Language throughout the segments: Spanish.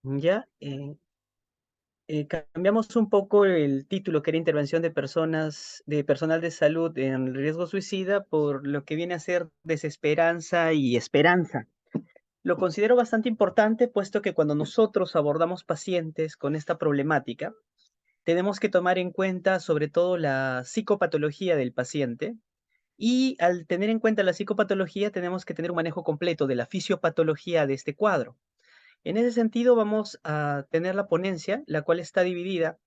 Ya, cambiamos un poco el título, que era intervención de personas, de personal de salud en riesgo suicida, por lo que viene a ser desesperanza y esperanza. Lo considero bastante importante, puesto que cuando nosotros abordamos pacientes con esta problemática, tenemos que tomar en cuenta sobre todo la psicopatología del paciente. Y al tener en cuenta la psicopatología, tenemos que tener un manejo completo de la fisiopatología de este cuadro. En ese sentido, vamos a tener la ponencia, la cual está dividida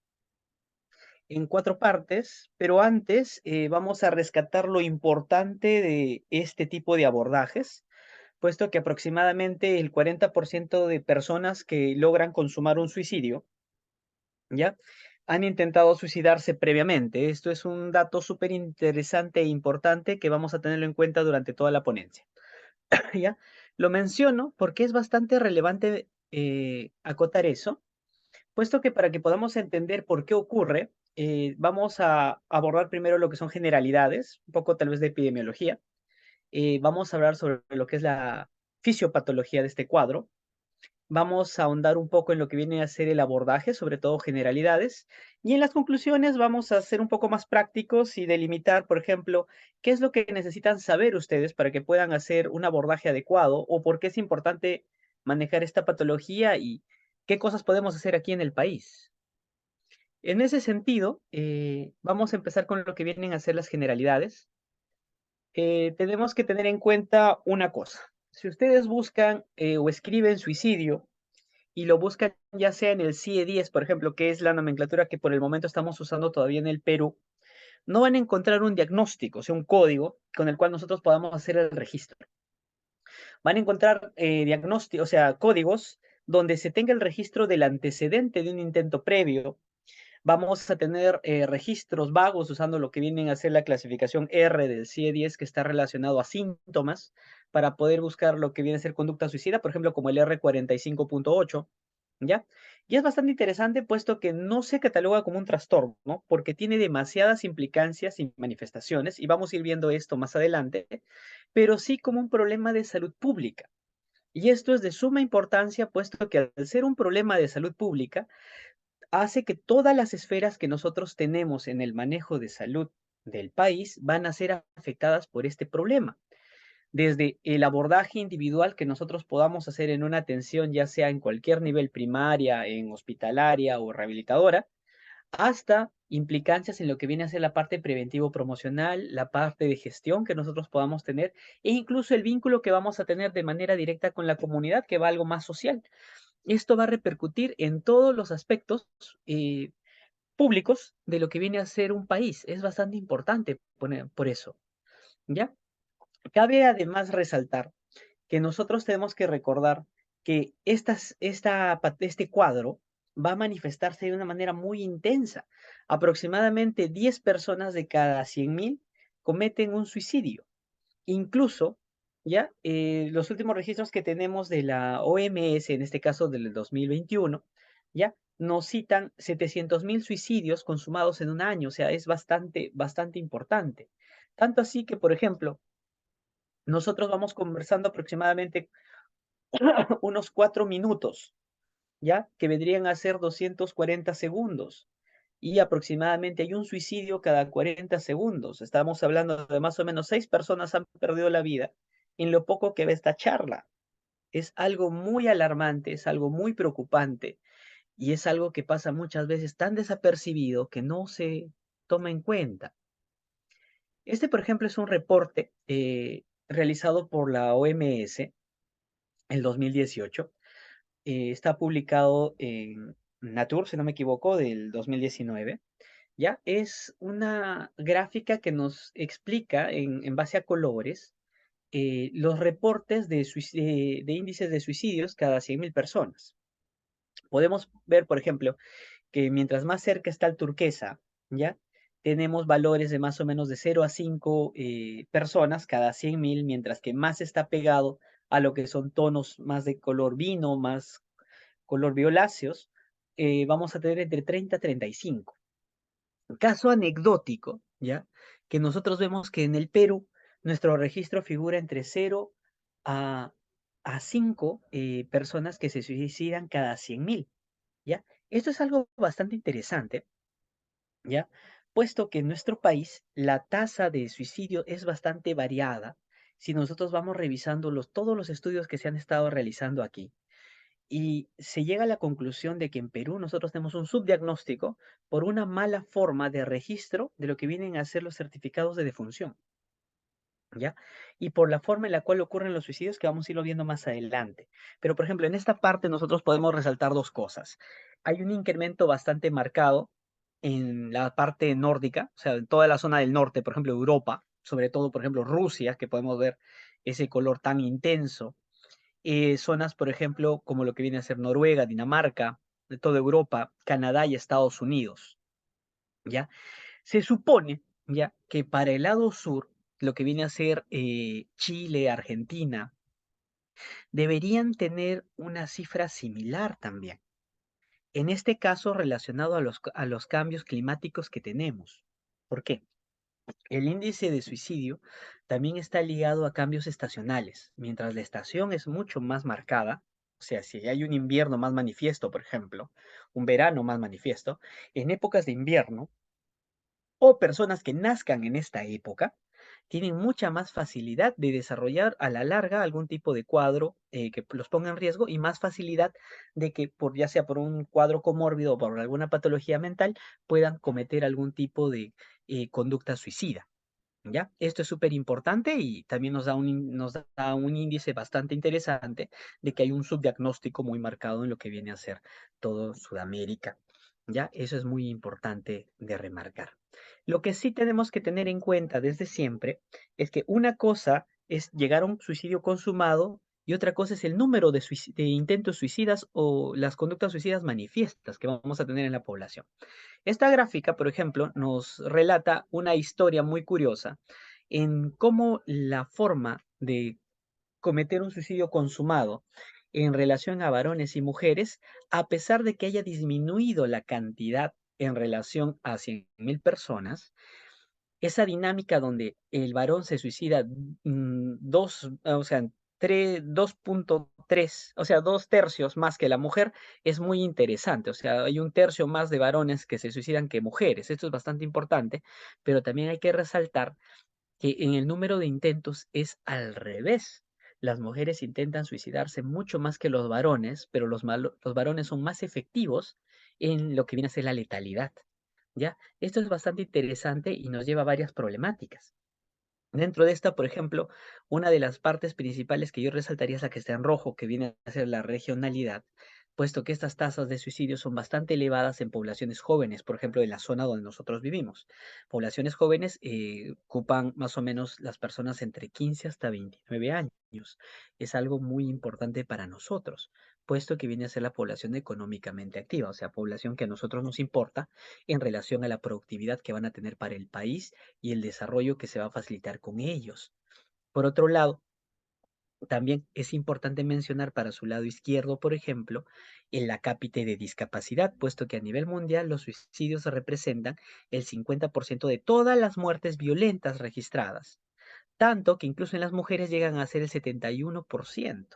en 4 partes, pero antes vamos a rescatar lo importante de este tipo de abordajes, puesto que aproximadamente el 40% de personas que logran consumar un suicidio, ¿ya? Han intentado suicidarse previamente. Esto es un dato súper interesante e importante que vamos a tenerlo en cuenta durante toda la ponencia, ¿ya? Lo menciono porque es bastante relevante acotar eso, puesto que para que podamos entender por qué ocurre, vamos a abordar primero lo que son generalidades, un poco tal vez de epidemiología. Vamos a hablar sobre lo que es la fisiopatología de este cuadro. Vamos a ahondar un poco en lo que viene a ser el abordaje, sobre todo generalidades. Y en las conclusiones vamos a ser un poco más prácticos y delimitar, por ejemplo, qué es lo que necesitan saber ustedes para que puedan hacer un abordaje adecuado o por qué es importante manejar esta patología y qué cosas podemos hacer aquí en el país. En ese sentido, vamos a empezar con lo que vienen a ser las generalidades. Tenemos que tener en cuenta una cosa. Si ustedes buscan o escriben suicidio y lo buscan ya sea en el CIE-10, por ejemplo, que es la nomenclatura que por el momento estamos usando todavía en el Perú, no van a encontrar un diagnóstico, o sea, un código con el cual nosotros podamos hacer el registro. Van a encontrar diagnósticos, o sea, códigos donde se tenga el registro del antecedente de un intento previo. Vamos a tener registros vagos usando lo que vienen a ser la clasificación R del CIE-10, que está relacionado a síntomas, para poder buscar lo que viene a ser conducta suicida, por ejemplo, como el R45.8, ¿ya? Y es bastante interesante puesto que no se cataloga como un trastorno, ¿no? Porque tiene demasiadas implicancias y manifestaciones, y vamos a ir viendo esto más adelante, pero sí como un problema de salud pública. Y esto es de suma importancia, puesto que al ser un problema de salud pública, hace que todas las esferas que nosotros tenemos en el manejo de salud del país van a ser afectadas por este problema. Desde el abordaje individual que nosotros podamos hacer en una atención, ya sea en cualquier nivel primaria, en hospitalaria o rehabilitadora, hasta implicancias en lo que viene a ser la parte preventivo-promocional, la parte de gestión que nosotros podamos tener e incluso el vínculo que vamos a tener de manera directa con la comunidad, que va a algo más social. Esto va a repercutir en todos los aspectos eh, públicos de lo que viene a ser un país. Es bastante importante por eso, ¿ya? Cabe además resaltar que nosotros tenemos que recordar que este cuadro va a manifestarse de una manera muy intensa. Aproximadamente 10 personas de cada 100.000 cometen un suicidio. Incluso, ya, los últimos registros que tenemos de la OMS, en este caso del 2021, ya, nos citan 700.000 suicidios consumados en un año, o sea, es bastante, bastante importante. Tanto así que, por ejemplo, nosotros vamos conversando aproximadamente unos 4 minutos, ¿ya? Que vendrían a ser 240 segundos. Y aproximadamente hay un suicidio cada 40 segundos. Estamos hablando de más o menos 6 personas han perdido la vida en lo poco que ve esta charla. Es algo muy alarmante, es algo muy preocupante y es algo que pasa muchas veces tan desapercibido que no se toma en cuenta. Este, por ejemplo, es un reporte realizado por la OMS el 2018. Está publicado en Nature, si no me equivoco, del 2019. ¿Ya? Es una gráfica que nos explica en base a colores los reportes de índices de suicidios cada 100.000 personas. Podemos ver, por ejemplo, que mientras más cerca está el turquesa, ¿ya? Tenemos valores de más o menos de 0 a 5 personas cada 100.000, mientras que más está pegado a lo que son tonos más de color vino, más color violáceos, vamos a tener entre 30 a 35. Caso anecdótico, ¿ya? Que nosotros vemos que en el Perú nuestro registro figura entre 0 a a 5 personas que se suicidan cada 100.000, ¿ya? Esto es algo bastante interesante, ¿ya? Puesto que en nuestro país la tasa de suicidio es bastante variada. Si nosotros vamos revisando todos los estudios que se han estado realizando aquí, y se llega a la conclusión de que en Perú nosotros tenemos un subdiagnóstico por una mala forma de registro de lo que vienen a ser los certificados de defunción, ¿ya? Y por la forma en la cual ocurren los suicidios que vamos a irlo viendo más adelante. Pero, por ejemplo, en esta parte nosotros podemos resaltar dos cosas. Hay un incremento bastante marcado en la parte nórdica, o sea, en toda la zona del norte, por ejemplo, Europa, sobre todo, por ejemplo, Rusia, que podemos ver ese color tan intenso. Zonas, por ejemplo, como lo que viene a ser Noruega, Dinamarca, de toda Europa, Canadá y Estados Unidos, ¿ya? Se supone, ¿ya? Que para el lado sur, lo que viene a ser Chile, Argentina, deberían tener una cifra similar también. En este caso, relacionado a los cambios climáticos que tenemos. ¿Por qué? El índice de suicidio también está ligado a cambios estacionales. Mientras la estación es mucho más marcada, o sea, si hay un invierno más manifiesto, por ejemplo, un verano más manifiesto, en épocas de invierno o personas que nazcan en esta época, tienen mucha más facilidad de desarrollar a la larga algún tipo de cuadro que los ponga en riesgo y más facilidad de que, ya sea por un cuadro comórbido o por alguna patología mental, puedan cometer algún tipo de conducta suicida. ¿Ya? Esto es súper importante y también nos da un índice bastante interesante de que hay un subdiagnóstico muy marcado en lo que viene a ser todo Sudamérica. ¿Ya? Eso es muy importante de remarcar. Lo que sí tenemos que tener en cuenta desde siempre es que una cosa es llegar a un suicidio consumado y otra cosa es el número de intentos suicidas o las conductas suicidas manifiestas que vamos a tener en la población. Esta gráfica, por ejemplo, nos relata una historia muy curiosa en cómo la forma de cometer un suicidio consumado en relación a varones y mujeres, a pesar de que haya disminuido la cantidad en relación a 100.000 personas, esa dinámica donde el varón se suicida o sea, 2.3, o sea, 2 tercios más que la mujer, es muy interesante. O sea, hay un tercio más de varones que se suicidan que mujeres. Esto es bastante importante, pero también hay que resaltar que en el número de intentos es al revés. Las mujeres intentan suicidarse mucho más que los varones, pero los varones son más efectivos en lo que viene a ser la letalidad. ¿Ya? Esto es bastante interesante y nos lleva a varias problemáticas. Dentro de esta, por ejemplo, una de las partes principales que yo resaltaría es la que está en rojo, que viene a ser la regionalidad, puesto que estas tasas de suicidio son bastante elevadas en poblaciones jóvenes, por ejemplo, en la zona donde nosotros vivimos. Poblaciones jóvenes ocupan más o menos las personas entre 15 hasta 29 años. Es algo muy importante para nosotros, puesto que viene a ser la población económicamente activa, o sea, población que a nosotros nos importa en relación a la productividad que van a tener para el país y el desarrollo que se va a facilitar con ellos. Por otro lado, también es importante mencionar para su lado izquierdo, por ejemplo, el acápite de discapacidad, puesto que a nivel mundial los suicidios representan el 50% de todas las muertes violentas registradas, tanto que incluso en las mujeres llegan a ser el 71%.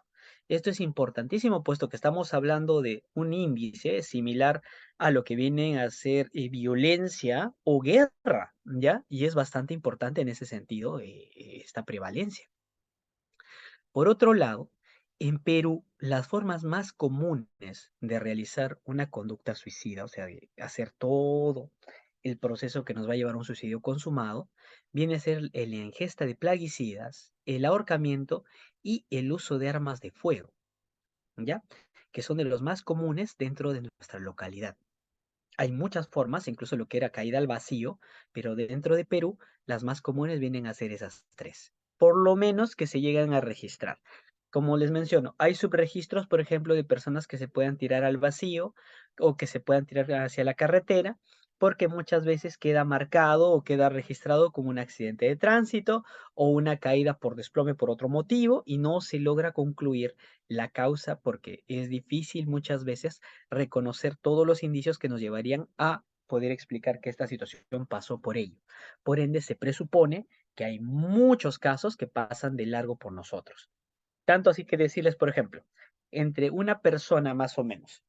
Esto es importantísimo, puesto que estamos hablando de un índice similar a lo que viene a ser violencia o guerra, ¿ya? Y es bastante importante en ese sentido esta prevalencia. Por otro lado, en Perú, las formas más comunes de realizar una conducta suicida, o sea, de hacer todo el proceso que nos va a llevar a un suicidio consumado, viene a ser la ingesta de plaguicidas, el ahorcamiento y el uso de armas de fuego, ¿ya? Que son de los más comunes dentro de nuestra localidad. Hay muchas formas, incluso lo que era caída al vacío, pero dentro de Perú, las más comunes vienen a ser esas tres, por lo menos que se llegan a registrar. Como les menciono, hay subregistros, por ejemplo, de personas que se puedan tirar al vacío o que se puedan tirar hacia la carretera, porque muchas veces queda marcado o queda registrado como un accidente de tránsito o una caída por desplome por otro motivo y no se logra concluir la causa porque es difícil muchas veces reconocer todos los indicios que nos llevarían a poder explicar que esta situación pasó por ello. Por ende, se presupone que hay muchos casos que pasan de largo por nosotros. Tanto así que decirles, por ejemplo, entre una persona más o menos,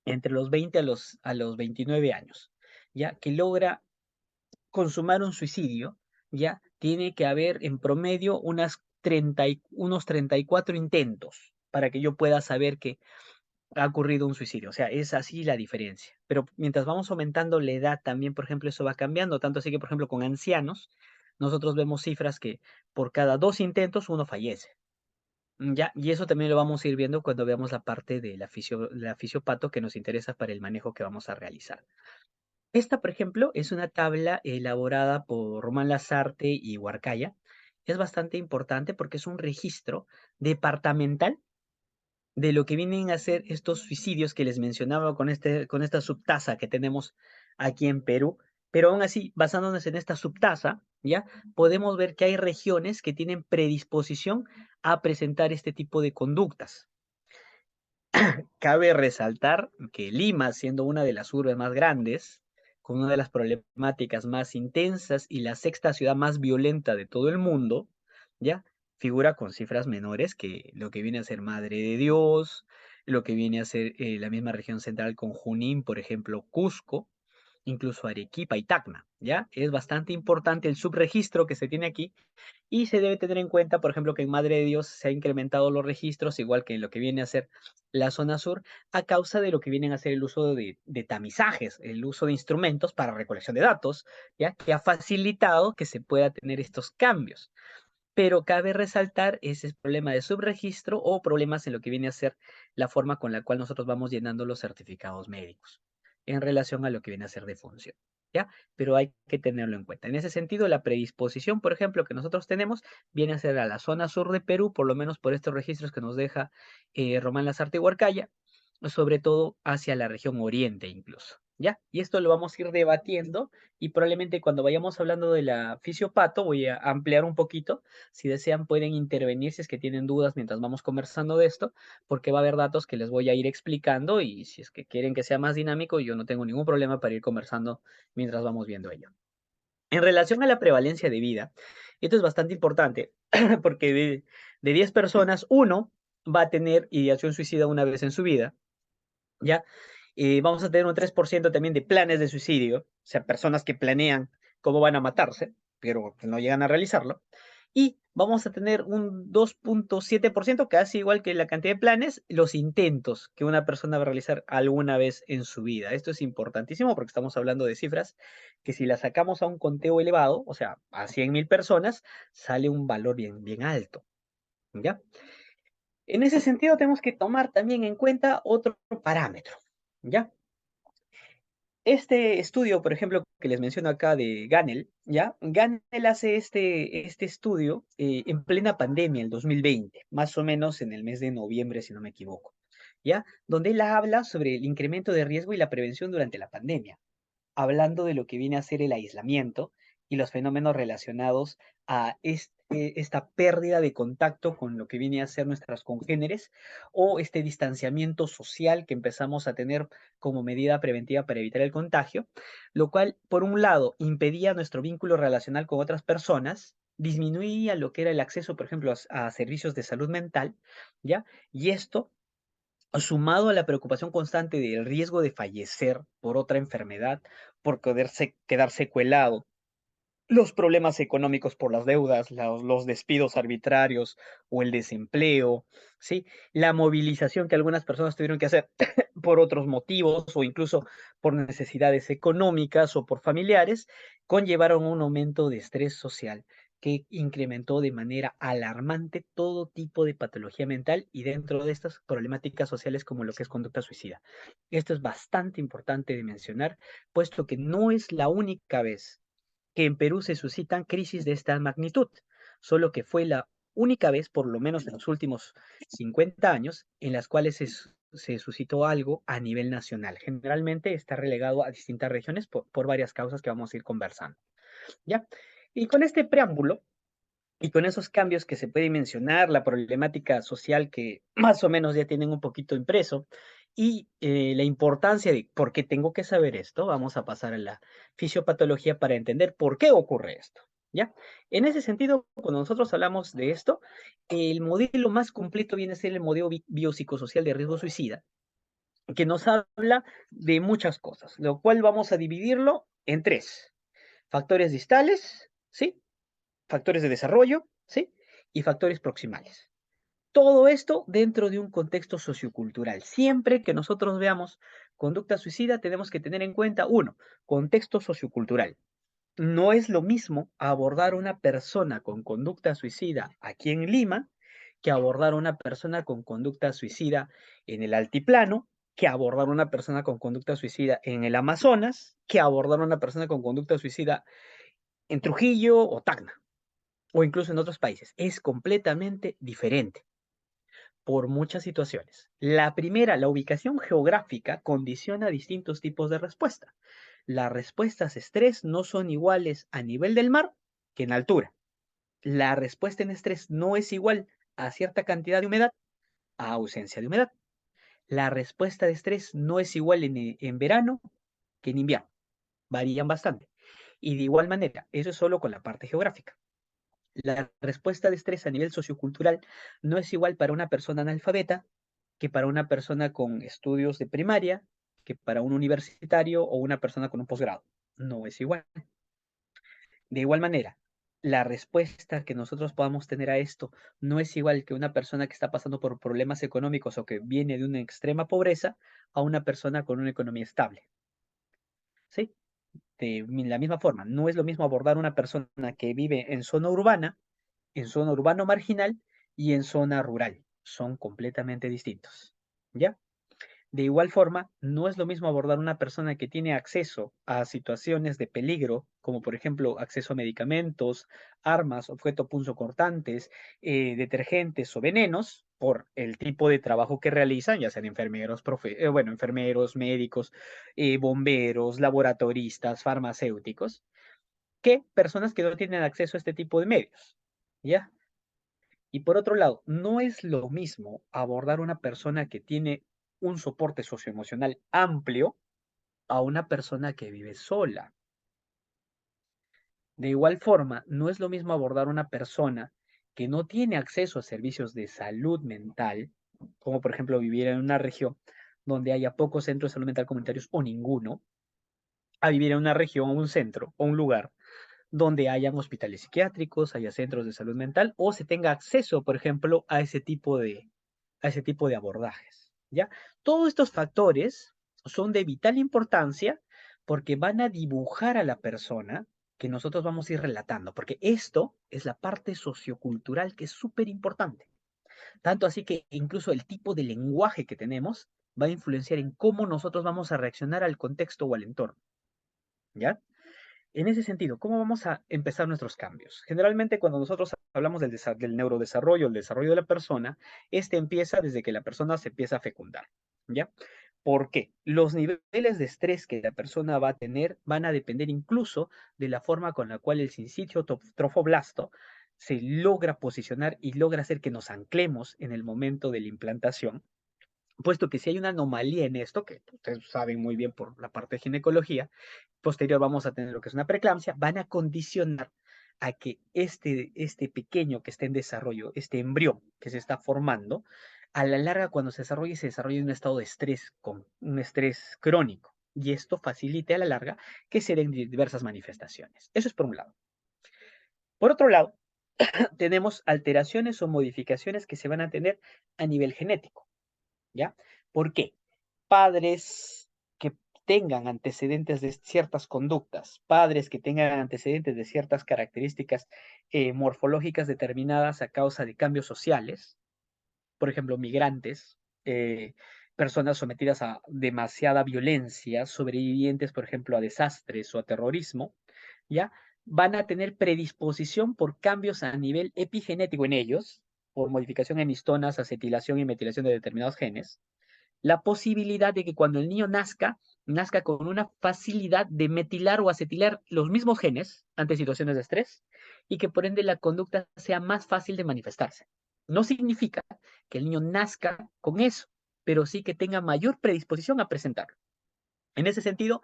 entre los 20 a los 29 años, ya que logra consumar un suicidio, ya tiene que haber en promedio unos 34 intentos para que yo pueda saber que ha ocurrido un suicidio. O sea, es así la diferencia. Pero mientras vamos aumentando la edad también, por ejemplo, eso va cambiando. Tanto así que, por ejemplo, con ancianos, nosotros vemos cifras que por cada 2 intentos uno fallece. Ya, y eso también lo vamos a ir viendo cuando veamos la parte de la fisiopato que nos interesa para el manejo que vamos a realizar. Esta, por ejemplo, es una tabla elaborada por Román Lazarte y Huarcaya. Es bastante importante porque es un registro departamental de lo que vienen a ser estos suicidios que les mencionaba con esta subtasa que tenemos aquí en Perú. Pero aún así, basándonos en esta subtasa, ¿ya? Podemos ver que hay regiones que tienen predisposición a presentar este tipo de conductas. Cabe resaltar que Lima, siendo una de las urbes más grandes, con una de las problemáticas más intensas y la sexta ciudad más violenta de todo el mundo, ¿ya? Figura con cifras menores que lo que viene a ser Madre de Dios, lo que viene a ser la misma región central con Junín, por ejemplo, Cusco, incluso Arequipa y Tacna, ¿ya? Es bastante importante el subregistro que se tiene aquí y se debe tener en cuenta, por ejemplo, que en Madre de Dios se han incrementado los registros, igual que en lo que viene a ser la zona sur, a causa de lo que vienen a ser el uso de tamizajes, el uso de instrumentos para recolección de datos, ¿ya? Que ha facilitado que se pueda tener estos cambios. Pero cabe resaltar ese problema de subregistro o problemas en lo que viene a ser la forma con la cual nosotros vamos llenando los certificados médicos en relación a lo que viene a ser defunción, ¿ya? Pero hay que tenerlo en cuenta. En ese sentido, la predisposición, por ejemplo, que nosotros tenemos, viene a ser a la zona sur de Perú, por lo menos por estos registros que nos deja Román Lazarte y Huarcaya, sobre todo hacia la región oriente incluso, ¿ya? Y esto lo vamos a ir debatiendo y probablemente cuando vayamos hablando de la fisiopato voy a ampliar un poquito. Si desean pueden intervenir si es que tienen dudas mientras vamos conversando de esto, porque va a haber datos que les voy a ir explicando y si es que quieren que sea más dinámico, yo no tengo ningún problema para ir conversando mientras vamos viendo ello. En relación a la prevalencia de vida, esto es bastante importante porque de 10 personas, uno va a tener ideación suicida una vez en su vida, ¿ya? Vamos a tener un 3% también de planes de suicidio, o sea, personas que planean cómo van a matarse, pero no llegan a realizarlo. Y vamos a tener un 2,7%, casi igual que la cantidad de planes, los intentos que una persona va a realizar alguna vez en su vida. Esto es importantísimo porque estamos hablando de cifras que si las sacamos a un conteo elevado, o sea, a 100.000 personas, sale un valor bien, bien alto, ¿ya? En ese sentido, tenemos que tomar también en cuenta otro parámetro, ¿ya? Este estudio, por ejemplo, que les menciono acá de Ganel, ¿ya? Ganel hace este estudio en plena pandemia, el 2020, más o menos en el mes de noviembre, si no me equivoco, ¿ya? Donde él habla sobre el incremento de riesgo y la prevención durante la pandemia, hablando de lo que viene a ser el aislamiento y los fenómenos relacionados a esta pérdida de contacto con lo que viene a ser nuestras congéneres o este distanciamiento social que empezamos a tener como medida preventiva para evitar el contagio, lo cual, por un lado, impedía nuestro vínculo relacional con otras personas, disminuía lo que era el acceso, por ejemplo, a servicios de salud mental, ¿ya? Y esto sumado a la preocupación constante del riesgo de fallecer por otra enfermedad, por poderse quedar secuelado, los problemas económicos por las deudas, los despidos arbitrarios o el desempleo, ¿sí? La movilización que algunas personas tuvieron que hacer por otros motivos o incluso por necesidades económicas o por familiares, conllevaron un aumento de estrés social que incrementó de manera alarmante todo tipo de patología mental y dentro de estas problemáticas sociales como lo que es conducta suicida. Esto es bastante importante de mencionar, puesto que no es la única vez que en Perú se suscitan crisis de esta magnitud, solo que fue la única vez, por lo menos en los últimos 50 años, en las cuales se suscitó algo a nivel nacional. Generalmente está relegado a distintas regiones por varias causas que vamos a ir conversando. ¿Ya? Y con este preámbulo y con esos cambios que se puede mencionar, la problemática social que más o menos ya tienen un poquito impreso y la importancia de por qué tengo que saber esto, vamos a pasar a la fisiopatología para entender por qué ocurre esto. ¿Ya? En ese sentido, cuando nosotros hablamos de esto, el modelo más completo viene a ser el modelo biopsicosocial de riesgo suicida, que nos habla de muchas cosas, lo cual vamos a dividirlo en tres: factores distales, ¿sí? Factores de desarrollo, ¿sí? Y factores proximales. Todo esto dentro de un contexto sociocultural. Siempre que nosotros veamos conducta suicida, tenemos que tener en cuenta, uno, contexto sociocultural. No es lo mismo abordar una persona con conducta suicida aquí en Lima que abordar una persona con conducta suicida en el altiplano, que abordar una persona con conducta suicida en el Amazonas, que abordar una persona con conducta suicida en Trujillo o Tacna, o incluso en otros países. Es completamente diferente por muchas situaciones. La primera, la ubicación geográfica condiciona distintos tipos de respuesta. Las respuestas estrés no son iguales a nivel del mar que en altura. La respuesta en estrés no es igual a cierta cantidad de humedad a ausencia de humedad. La respuesta de estrés no es igual en verano que en invierno. Varían bastante. Y de igual manera, eso es solo con la parte geográfica. La respuesta de estrés a nivel sociocultural no es igual para una persona analfabeta que para una persona con estudios de primaria, que para un universitario o una persona con un posgrado. No es igual. De igual manera, la respuesta que nosotros podamos tener a esto no es igual que una persona que está pasando por problemas económicos o que viene de una extrema pobreza a una persona con una economía estable. ¿Sí? De la misma forma, no es lo mismo abordar una persona que vive en zona urbano marginal y en zona rural. Son completamente distintos. ¿Ya? De igual forma, no es lo mismo abordar una persona que tiene acceso a situaciones de peligro, como por ejemplo acceso a medicamentos, armas, objetos punzocortantes, detergentes o venenos, por el tipo de trabajo que realizan, ya sean enfermeros, enfermeros, médicos, bomberos, laboratoristas, farmacéuticos, que personas que no tienen acceso a este tipo de medios. ¿Ya? Y por otro lado, no es lo mismo abordar una persona que tiene un soporte socioemocional amplio a una persona que vive sola. De igual forma, no es lo mismo abordar una persona que no tiene acceso a servicios de salud mental, como por ejemplo vivir en una región donde haya pocos centros de salud mental comunitarios o ninguno, a vivir en una región o un centro o un lugar donde hayan hospitales psiquiátricos, haya centros de salud mental o se tenga acceso, por ejemplo, a ese tipo de abordajes, ¿ya? Todos estos factores son de vital importancia porque van a dibujar a la persona que nosotros vamos a ir relatando, porque esto es la parte sociocultural que es súper importante. Tanto así que incluso el tipo de lenguaje que tenemos va a influenciar en cómo nosotros vamos a reaccionar al contexto o al entorno, ¿ya? En ese sentido, ¿cómo vamos a empezar nuestros cambios? Generalmente cuando nosotros hablamos del neurodesarrollo, el desarrollo de la persona, este empieza desde que la persona se empieza a fecundar, ¿ya? ¿Por qué? Los niveles de estrés que la persona va a tener van a depender incluso de la forma con la cual el sincitio trofoblasto se logra posicionar y logra hacer que nos anclemos en el momento de la implantación, puesto que si hay una anomalía en esto, que ustedes saben muy bien por la parte de ginecología, posterior vamos a tener lo que es una preeclampsia, van a condicionar a que este pequeño que está en desarrollo, este embrión que se está formando, a la larga cuando se desarrolla en un estado de estrés, con un estrés crónico. Y esto facilita a la larga que se den diversas manifestaciones. Eso es por un lado. Por otro lado, tenemos alteraciones o modificaciones que se van a tener a nivel genético. ¿Ya? ¿Por qué? Padres que tengan antecedentes de ciertas conductas, padres que tengan antecedentes de ciertas características morfológicas determinadas a causa de cambios sociales, por ejemplo, migrantes, personas sometidas a demasiada violencia, sobrevivientes, por ejemplo, a desastres o a terrorismo, ¿ya? Van a tener predisposición por cambios a nivel epigenético en ellos, por modificación en histonas, acetilación y metilación de determinados genes, la posibilidad de que cuando el niño nazca, nazca con una facilidad de metilar o acetilar los mismos genes ante situaciones de estrés y que por ende la conducta sea más fácil de manifestarse. No significa que el niño nazca con eso, pero sí que tenga mayor predisposición a presentarlo. En ese sentido,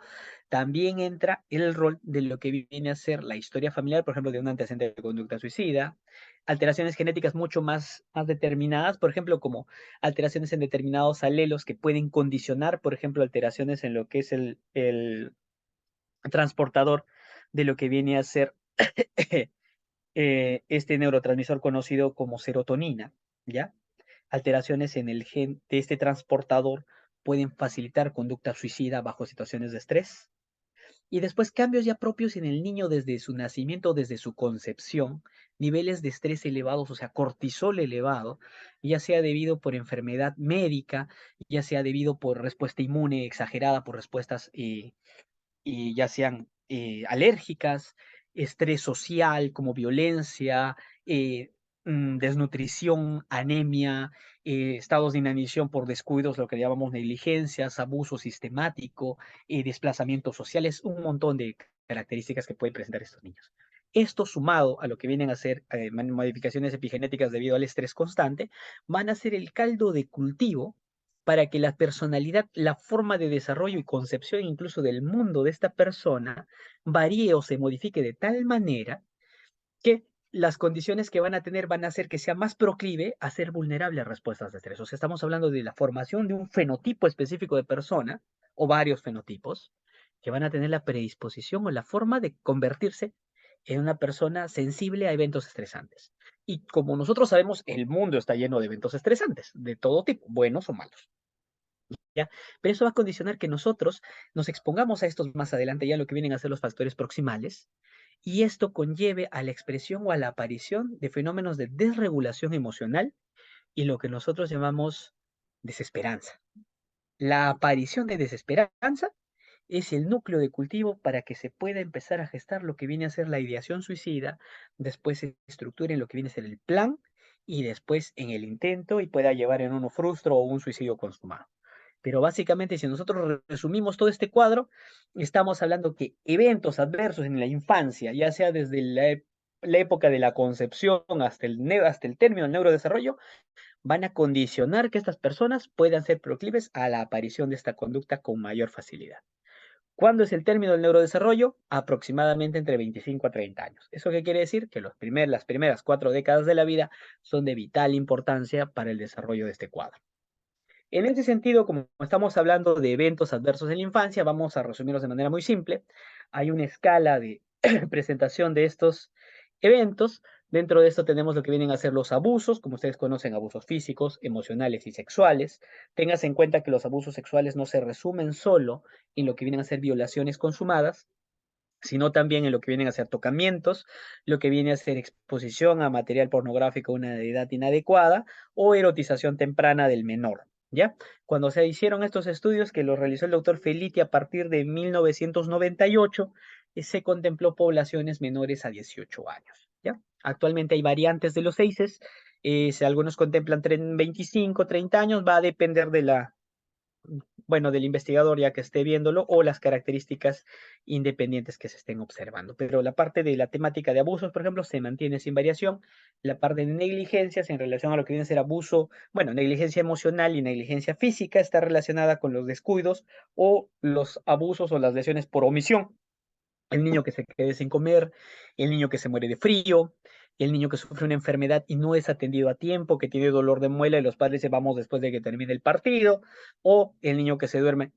también entra el rol de lo que viene a ser la historia familiar, por ejemplo, de un antecedente de conducta suicida, alteraciones genéticas mucho más determinadas, por ejemplo, como alteraciones en determinados alelos que pueden condicionar, por ejemplo, alteraciones en lo que es el transportador de lo que viene a ser este neurotransmisor conocido como serotonina, ¿ya? Alteraciones en el gen de este transportador pueden facilitar conducta suicida bajo situaciones de estrés. Y después cambios ya propios en el niño desde su nacimiento, desde su concepción, niveles de estrés elevados, o sea, cortisol elevado, ya sea debido por enfermedad médica, ya sea debido por respuesta inmune exagerada, por respuestas y ya sean alérgicas, estrés social como violencia, desnutrición, anemia, estados de inanición por descuidos, lo que llamamos negligencias, abuso sistemático, desplazamientos sociales, un montón de características que pueden presentar estos niños. Esto sumado a lo que vienen a ser modificaciones epigenéticas debido al estrés constante, van a ser el caldo de cultivo para que la personalidad, la forma de desarrollo y concepción incluso del mundo de esta persona varíe o se modifique de tal manera que las condiciones que van a tener van a hacer que sea más proclive a ser vulnerable a respuestas de estrés. O sea, estamos hablando de la formación de un fenotipo específico de persona o varios fenotipos que van a tener la predisposición o la forma de convertirse en una persona sensible a eventos estresantes. Y como nosotros sabemos, el mundo está lleno de eventos estresantes, de todo tipo, buenos o malos. ¿Ya? Pero eso va a condicionar que nosotros nos expongamos a estos más adelante, ya lo que vienen a ser los factores proximales, y esto conlleve a la expresión o a la aparición de fenómenos de desregulación emocional y lo que nosotros llamamos desesperanza. La aparición de desesperanza es el núcleo de cultivo para que se pueda empezar a gestar lo que viene a ser la ideación suicida, después se estructure en lo que viene a ser el plan y después en el intento y pueda llevar en uno frustro o un suicidio consumado. Pero básicamente, si nosotros resumimos todo este cuadro, estamos hablando que eventos adversos en la infancia, ya sea desde la época de la concepción hasta el término del neurodesarrollo, van a condicionar que estas personas puedan ser proclives a la aparición de esta conducta con mayor facilidad. ¿Cuándo es el término del neurodesarrollo? Aproximadamente entre 25 a 30 años. ¿Eso qué quiere decir? Que las primeras 4 décadas de la vida son de vital importancia para el desarrollo de este cuadro. En ese sentido, como estamos hablando de eventos adversos en la infancia, vamos a resumirlos de manera muy simple. Hay una escala de presentación de estos eventos. Dentro de esto tenemos lo que vienen a ser los abusos, como ustedes conocen, abusos físicos, emocionales y sexuales. Tengas en cuenta que los abusos sexuales no se resumen solo en lo que vienen a ser violaciones consumadas, sino también en lo que vienen a ser tocamientos, lo que viene a ser exposición a material pornográfico a una edad inadecuada o erotización temprana del menor. ¿Ya? Cuando se hicieron estos estudios que los realizó el doctor Felitti a partir de 1998, se contempló poblaciones menores a 18 años. ¿Ya? Actualmente hay variantes de los ACEs, si algunos contemplan 25, 30 años, va a depender de bueno, del investigador ya que esté viéndolo o las características independientes que se estén observando. Pero la parte de la temática de abusos, por ejemplo, se mantiene sin variación. La parte de negligencias en relación a lo que viene a ser abuso, bueno, negligencia emocional y negligencia física está relacionada con los descuidos o los abusos o las lesiones por omisión, el niño que se quede sin comer, el niño que se muere de frío, el niño que sufre una enfermedad y no es atendido a tiempo, que tiene dolor de muela y los padres se vamos después de que termine el partido, o el niño que se duerme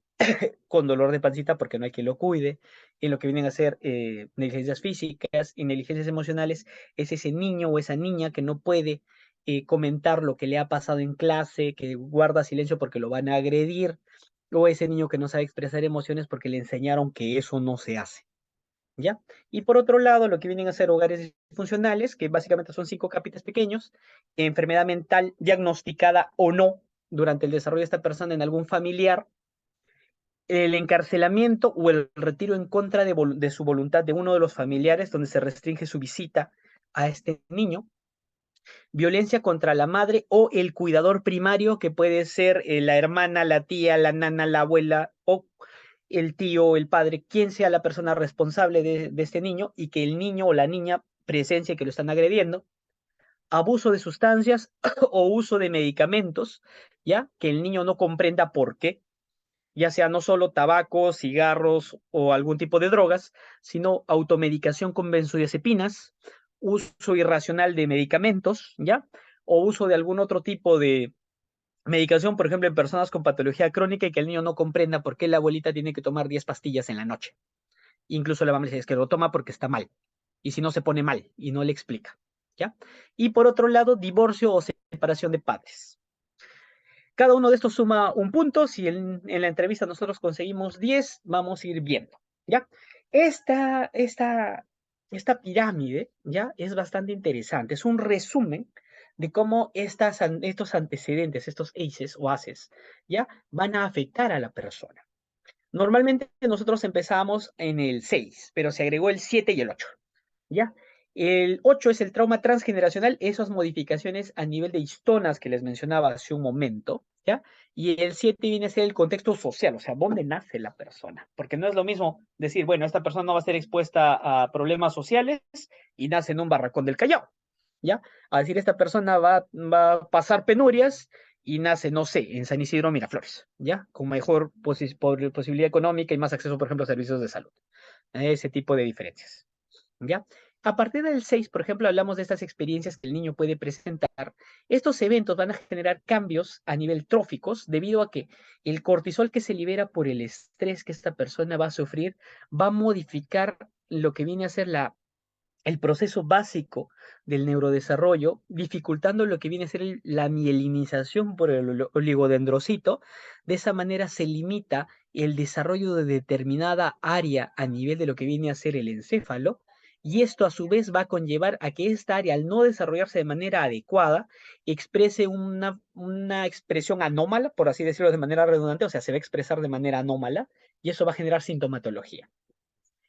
con dolor de pancita porque no hay quien lo cuide, en lo que vienen a ser negligencias físicas y negligencias emocionales, es ese niño o esa niña que no puede comentar lo que le ha pasado en clase, que guarda silencio porque lo van a agredir, o ese niño que no sabe expresar emociones porque le enseñaron que eso no se hace. ¿Ya? Y por otro lado, lo que vienen a ser hogares disfuncionales, que básicamente son 5 capítulos pequeños, enfermedad mental diagnosticada o no durante el desarrollo de esta persona en algún familiar, el encarcelamiento o el retiro en contra de su voluntad de uno de los familiares, donde se restringe su visita a este niño, violencia contra la madre o el cuidador primario, que puede ser la hermana, la tía, la nana, la abuela o el tío o el padre, quien sea la persona responsable de este niño y que el niño o la niña presencie que lo están agrediendo, abuso de sustancias o uso de medicamentos, ¿ya? Que el niño no comprenda por qué, ya sea no solo tabaco, cigarros o algún tipo de drogas, sino automedicación con benzodiazepinas, uso irracional de medicamentos, ¿ya? O uso de algún otro tipo de medicación, por ejemplo, en personas con patología crónica y que el niño no comprenda por qué la abuelita tiene que tomar 10 pastillas en la noche. Incluso la mamá le dice, es que lo toma porque está mal. Y si no, se pone mal y no le explica, ¿ya? Y por otro lado, divorcio o separación de padres. Cada uno de estos suma un punto. Si en la entrevista nosotros conseguimos 10, vamos a ir viendo, ¿ya? Esta, esta, esta pirámide, ¿ya? Es bastante interesante. Es un resumen de cómo estos antecedentes, estos ACEs o ACEs, ¿ya? Van a afectar a la persona. Normalmente nosotros empezamos en el 6, pero se agregó el 7 y el 8. ¿Ya? El 8 es el trauma transgeneracional, esas modificaciones a nivel de histonas que les mencionaba hace un momento, ¿ya? Y el 7 viene a ser el contexto social, o sea, dónde nace la persona. Porque no es lo mismo decir, bueno, esta persona no va a ser expuesta a problemas sociales y nace en un barracón del Callao, ¿ya? A decir, esta persona va a pasar penurias y nace, no sé, en San Isidro Miraflores, ¿ya? Con mejor posibilidad económica y más acceso, por ejemplo, a servicios de salud. Ese tipo de diferencias. ¿Ya? A partir del 6, por ejemplo, hablamos de estas experiencias que el niño puede presentar. Estos eventos van a generar cambios a nivel tróficos debido a que el cortisol que se libera por el estrés que esta persona va a sufrir va a modificar lo que viene a ser el proceso básico del neurodesarrollo, dificultando lo que viene a ser la mielinización por el oligodendrocito. De esa manera se limita el desarrollo de determinada área a nivel de lo que viene a ser el encéfalo, y esto a su vez va a conllevar a que esta área, al no desarrollarse de manera adecuada, exprese una expresión anómala, por así decirlo de manera redundante, o sea, se va a expresar de manera anómala, y eso va a generar sintomatología.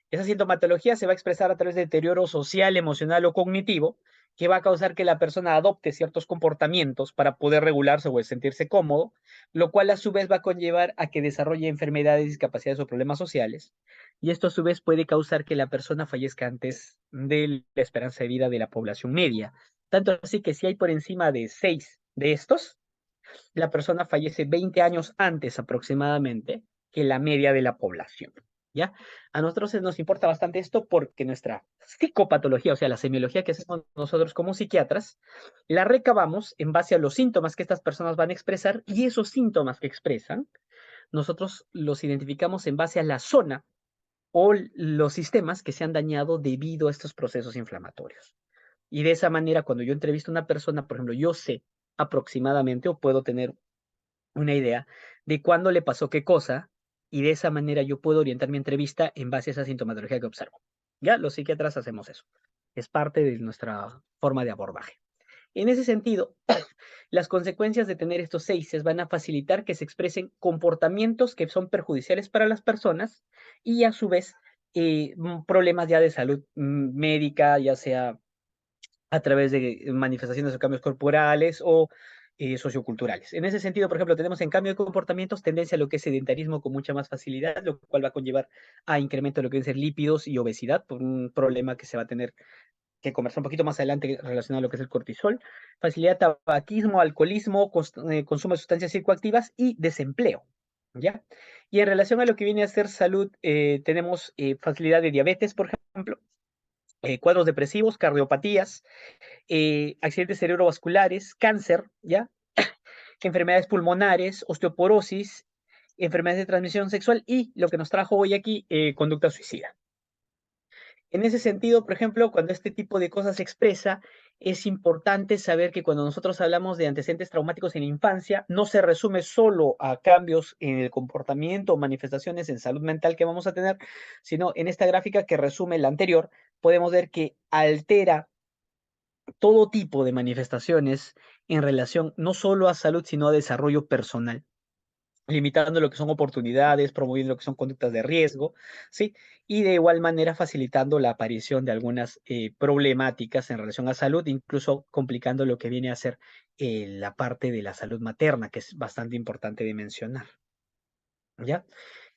Esa sintomatología se va a expresar a través de deterioro social, emocional o cognitivo, que va a causar que la persona adopte ciertos comportamientos para poder regularse o sentirse cómodo, lo cual a su vez va a conllevar a que desarrolle enfermedades, discapacidades o problemas sociales. Y esto a su vez puede causar que la persona fallezca antes de la esperanza de vida de la población media. Tanto así que si hay por encima de 6 de estos, la persona fallece 20 años antes aproximadamente que la media de la población, ¿ya? A nosotros nos importa bastante esto porque nuestra psicopatología, o sea, la semiología que hacemos nosotros como psiquiatras, la recabamos en base a los síntomas que estas personas van a expresar, y esos síntomas que expresan, nosotros los identificamos en base a la zona o los sistemas que se han dañado debido a estos procesos inflamatorios. Y de esa manera, cuando yo entrevisto a una persona, por ejemplo, yo sé aproximadamente o puedo tener una idea de cuándo le pasó qué cosa, y de esa manera yo puedo orientar mi entrevista en base a esa sintomatología que observo. Ya, los psiquiatras hacemos eso. Es parte de nuestra forma de abordaje. En ese sentido, las consecuencias de tener estos seises van a facilitar que se expresen comportamientos que son perjudiciales para las personas, y a su vez problemas ya de salud médica, ya sea a través de manifestaciones de cambios corporales o socioculturales. En ese sentido, por ejemplo, tenemos en cambio de comportamientos tendencia a lo que es sedentarismo con mucha más facilidad, lo cual va a conllevar a incremento de lo que es ser lípidos y obesidad, por un problema que se va a tener que conversar un poquito más adelante relacionado a lo que es el cortisol, facilidad de tabaquismo, alcoholismo, consumo de sustancias psicoactivas y desempleo, ¿ya? Y en relación a lo que viene a ser salud, tenemos facilidad de diabetes, por ejemplo, cuadros depresivos, cardiopatías, accidentes cerebrovasculares, cáncer, ¿ya? Enfermedades pulmonares, osteoporosis, enfermedades de transmisión sexual y lo que nos trajo hoy aquí, conducta suicida. En ese sentido, por ejemplo, cuando este tipo de cosas se expresa, es importante saber que cuando nosotros hablamos de antecedentes traumáticos en la infancia, no se resume solo a cambios en el comportamiento o manifestaciones en salud mental que vamos a tener, sino en esta gráfica que resume la anterior, podemos ver que altera todo tipo de manifestaciones en relación no solo a salud, sino a desarrollo personal, limitando lo que son oportunidades, promoviendo lo que son conductas de riesgo, ¿sí? Y de igual manera facilitando la aparición de algunas problemáticas en relación a salud, incluso complicando lo que viene a ser la parte de la salud materna, que es bastante importante de mencionar, ¿ya?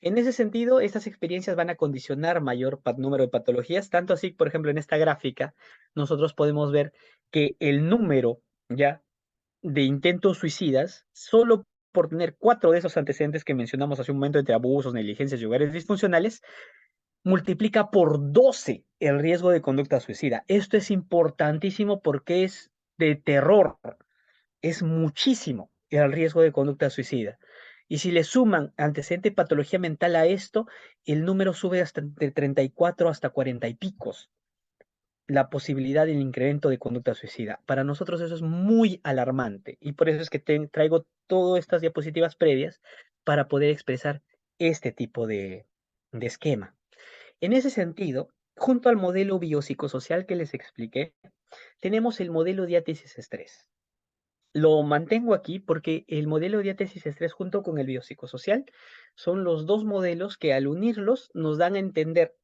En ese sentido, estas experiencias van a condicionar mayor número de patologías, tanto así, por ejemplo, en esta gráfica, nosotros podemos ver que el número, ¿ya?, de intentos suicidas solo por tener 4 de esos antecedentes que mencionamos hace un momento entre abusos, negligencias y hogares disfuncionales, multiplica por 12 el riesgo de conducta suicida. Esto es importantísimo porque es de terror, es muchísimo el riesgo de conducta suicida. Y si le suman antecedente de patología mental a esto, el número sube hasta de 34 hasta 40 y picos la posibilidad del incremento de conducta suicida. Para nosotros eso es muy alarmante y por eso es que traigo todas estas diapositivas previas para poder expresar este tipo de esquema. En ese sentido, junto al modelo biopsicosocial que les expliqué, tenemos el modelo diátesis-estrés. Lo mantengo aquí porque el modelo diátesis-estrés junto con el biopsicosocial son los dos modelos que al unirlos nos dan a entender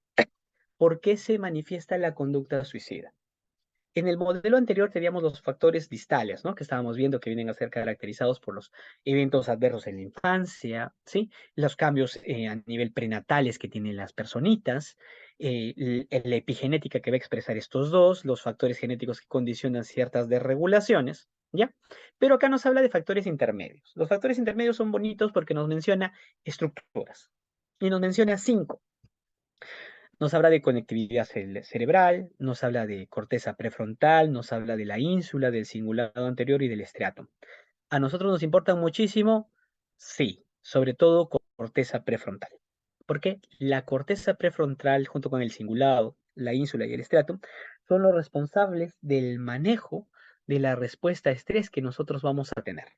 por qué se manifiesta la conducta suicida. En el modelo anterior teníamos los factores distales, ¿no? Que estábamos viendo que vienen a ser caracterizados por los eventos adversos en la infancia, ¿sí? Los cambios a nivel prenatales que tienen las personitas, la epigenética que va a expresar estos dos, los factores genéticos que condicionan ciertas desregulaciones, ¿ya? Pero acá nos habla de factores intermedios. Los factores intermedios son bonitos porque nos menciona estructuras y nos menciona 5. Nos habla de conectividad cerebral, nos habla de corteza prefrontal, nos habla de la ínsula, del cingulado anterior y del estriatum. ¿A nosotros nos importa muchísimo? Sí, sobre todo corteza prefrontal. ¿Por qué? La corteza prefrontal junto con el cingulado, la ínsula y el estriatum son los responsables del manejo de la respuesta a estrés que nosotros vamos a tener.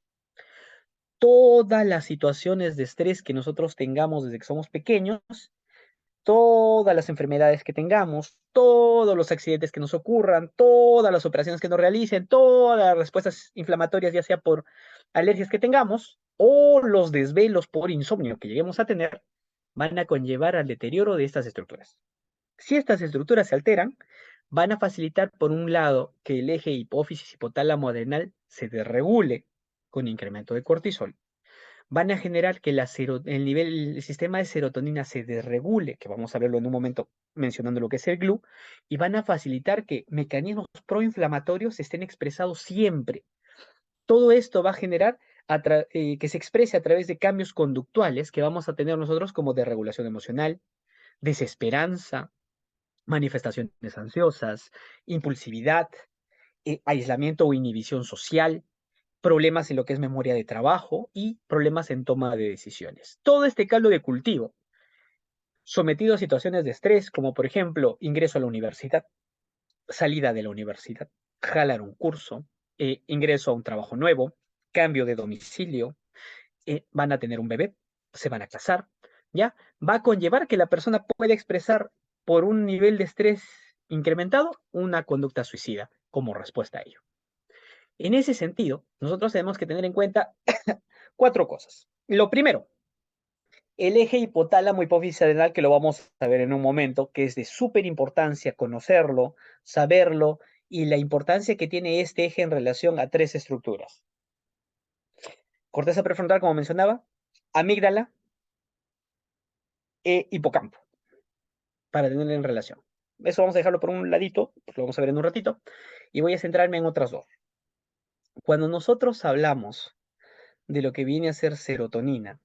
Todas las situaciones de estrés que nosotros tengamos desde que somos pequeños, todas las enfermedades que tengamos, todos los accidentes que nos ocurran, todas las operaciones que nos realicen, todas las respuestas inflamatorias, ya sea por alergias que tengamos o los desvelos por insomnio que lleguemos a tener, van a conllevar al deterioro de estas estructuras. Si estas estructuras se alteran, van a facilitar, por un lado, que el eje hipófisis hipotálamo adrenal se desregule con incremento de cortisol, van a generar que el sistema de serotonina se desregule, que vamos a verlo en un momento mencionando lo que es el GLU, y van a facilitar que mecanismos proinflamatorios estén expresados siempre. Todo esto va a generar que se exprese a través de cambios conductuales que vamos a tener nosotros como desregulación emocional, desesperanza, manifestaciones ansiosas, impulsividad, aislamiento o inhibición social, problemas en lo que es memoria de trabajo y problemas en toma de decisiones. Todo este caldo de cultivo, sometido a situaciones de estrés, como por ejemplo ingreso a la universidad, salida de la universidad, jalar un curso, ingreso a un trabajo nuevo, cambio de domicilio, van a tener un bebé, se van a casar, ¿ya? Va a conllevar que la persona pueda expresar por un nivel de estrés incrementado una conducta suicida como respuesta a ello. En ese sentido, nosotros tenemos que tener en cuenta 4 cosas. Lo primero, el eje hipotálamo hipófisis adrenal, que lo vamos a ver en un momento, que es de súper importancia conocerlo, saberlo y la importancia que tiene este eje en relación a 3 estructuras. Corteza prefrontal, como mencionaba, amígdala e hipocampo, para tenerlo en relación. Eso vamos a dejarlo por un ladito, pues lo vamos a ver en un ratito, y voy a centrarme en otras dos. Cuando nosotros hablamos de lo que viene a ser serotonina,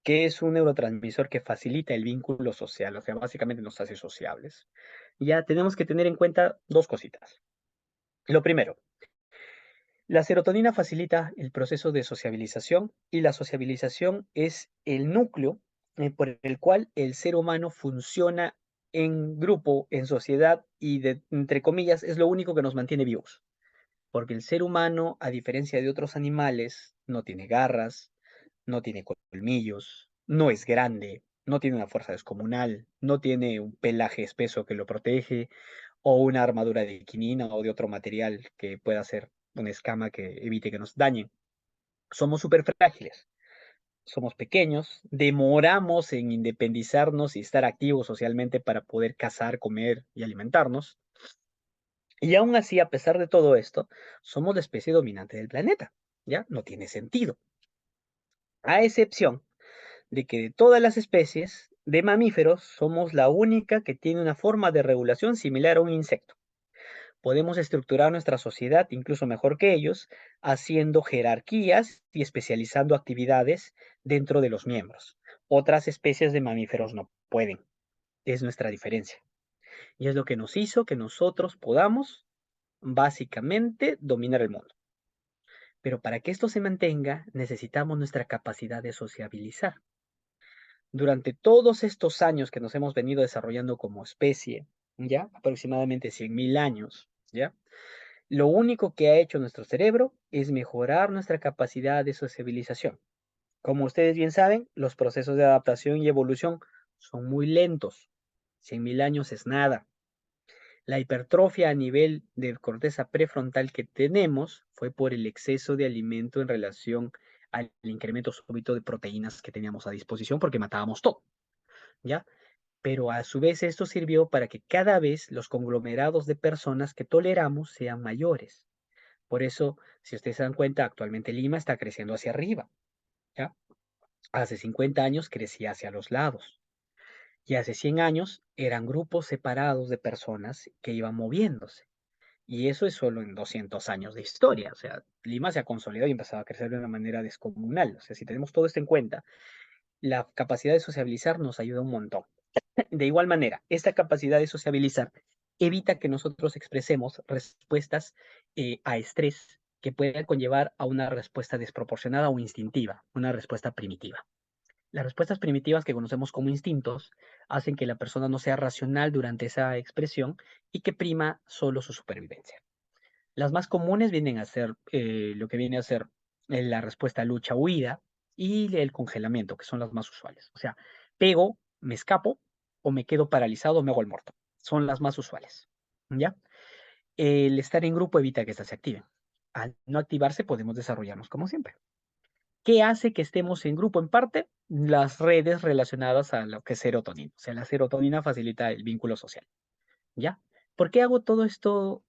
que es un neurotransmisor que facilita el vínculo social, o sea, básicamente nos hace sociables, ya tenemos que tener en cuenta 2 cositas. Lo primero, la serotonina facilita el proceso de sociabilización y la sociabilización es el núcleo por el cual el ser humano funciona en grupo, en sociedad y, entre comillas, es lo único que nos mantiene vivos. Porque el ser humano, a diferencia de otros animales, no tiene garras, no tiene colmillos, no es grande, no tiene una fuerza descomunal, no tiene un pelaje espeso que lo protege, o una armadura de quinina o de otro material que pueda ser una escama que evite que nos dañen. Somos súper frágiles, somos pequeños, demoramos en independizarnos y estar activos socialmente para poder cazar, comer y alimentarnos. Y aún así, a pesar de todo esto, somos la especie dominante del planeta. ¿Ya? No tiene sentido. A excepción de que de todas las especies de mamíferos, somos la única que tiene una forma de regulación similar a un insecto. Podemos estructurar nuestra sociedad incluso mejor que ellos, haciendo jerarquías y especializando actividades dentro de los miembros. Otras especies de mamíferos no pueden. Es nuestra diferencia. Y es lo que nos hizo que nosotros podamos básicamente dominar el mundo. Pero para que esto se mantenga, necesitamos nuestra capacidad de sociabilizar. Durante todos estos años que nos hemos venido desarrollando como especie, ¿ya? Aproximadamente 100.000 años, ¿ya? Lo único que ha hecho nuestro cerebro es mejorar nuestra capacidad de sociabilización. Como ustedes bien saben, los procesos de adaptación y evolución son muy lentos. 100.000 años es nada. La hipertrofia a nivel de corteza prefrontal que tenemos fue por el exceso de alimento en relación al incremento súbito de proteínas que teníamos a disposición porque matábamos todo, ¿ya? Pero a su vez esto sirvió para que cada vez los conglomerados de personas que toleramos sean mayores. Por eso, si ustedes se dan cuenta, actualmente Lima está creciendo hacia arriba, ¿ya? Hace 50 años crecía hacia los lados. Y hace 100 años eran grupos separados de personas que iban moviéndose. Y eso es solo en 200 años de historia. O sea, Lima se ha consolidado y empezado a crecer de una manera descomunal. O sea, si tenemos todo esto en cuenta, la capacidad de sociabilizar nos ayuda un montón. De igual manera, esta capacidad de sociabilizar evita que nosotros expresemos respuestas a estrés que puedan conllevar a una respuesta desproporcionada o instintiva, una respuesta primitiva. Las respuestas primitivas que conocemos como instintos hacen que la persona no sea racional durante esa expresión y que prima solo su supervivencia. Las más comunes vienen a ser lo que viene a ser la respuesta lucha-huida y el congelamiento, que son las más usuales. O sea, pego, me escapo o me quedo paralizado o me hago el muerto. Son las más usuales. ¿Ya? El estar en grupo evita que estas se activen. Al no activarse podemos desarrollarnos como siempre. ¿Qué hace que estemos en grupo? En parte, las redes relacionadas a lo que es serotonina. O sea, la serotonina facilita el vínculo social. ¿Ya? ¿Por qué hago todo esto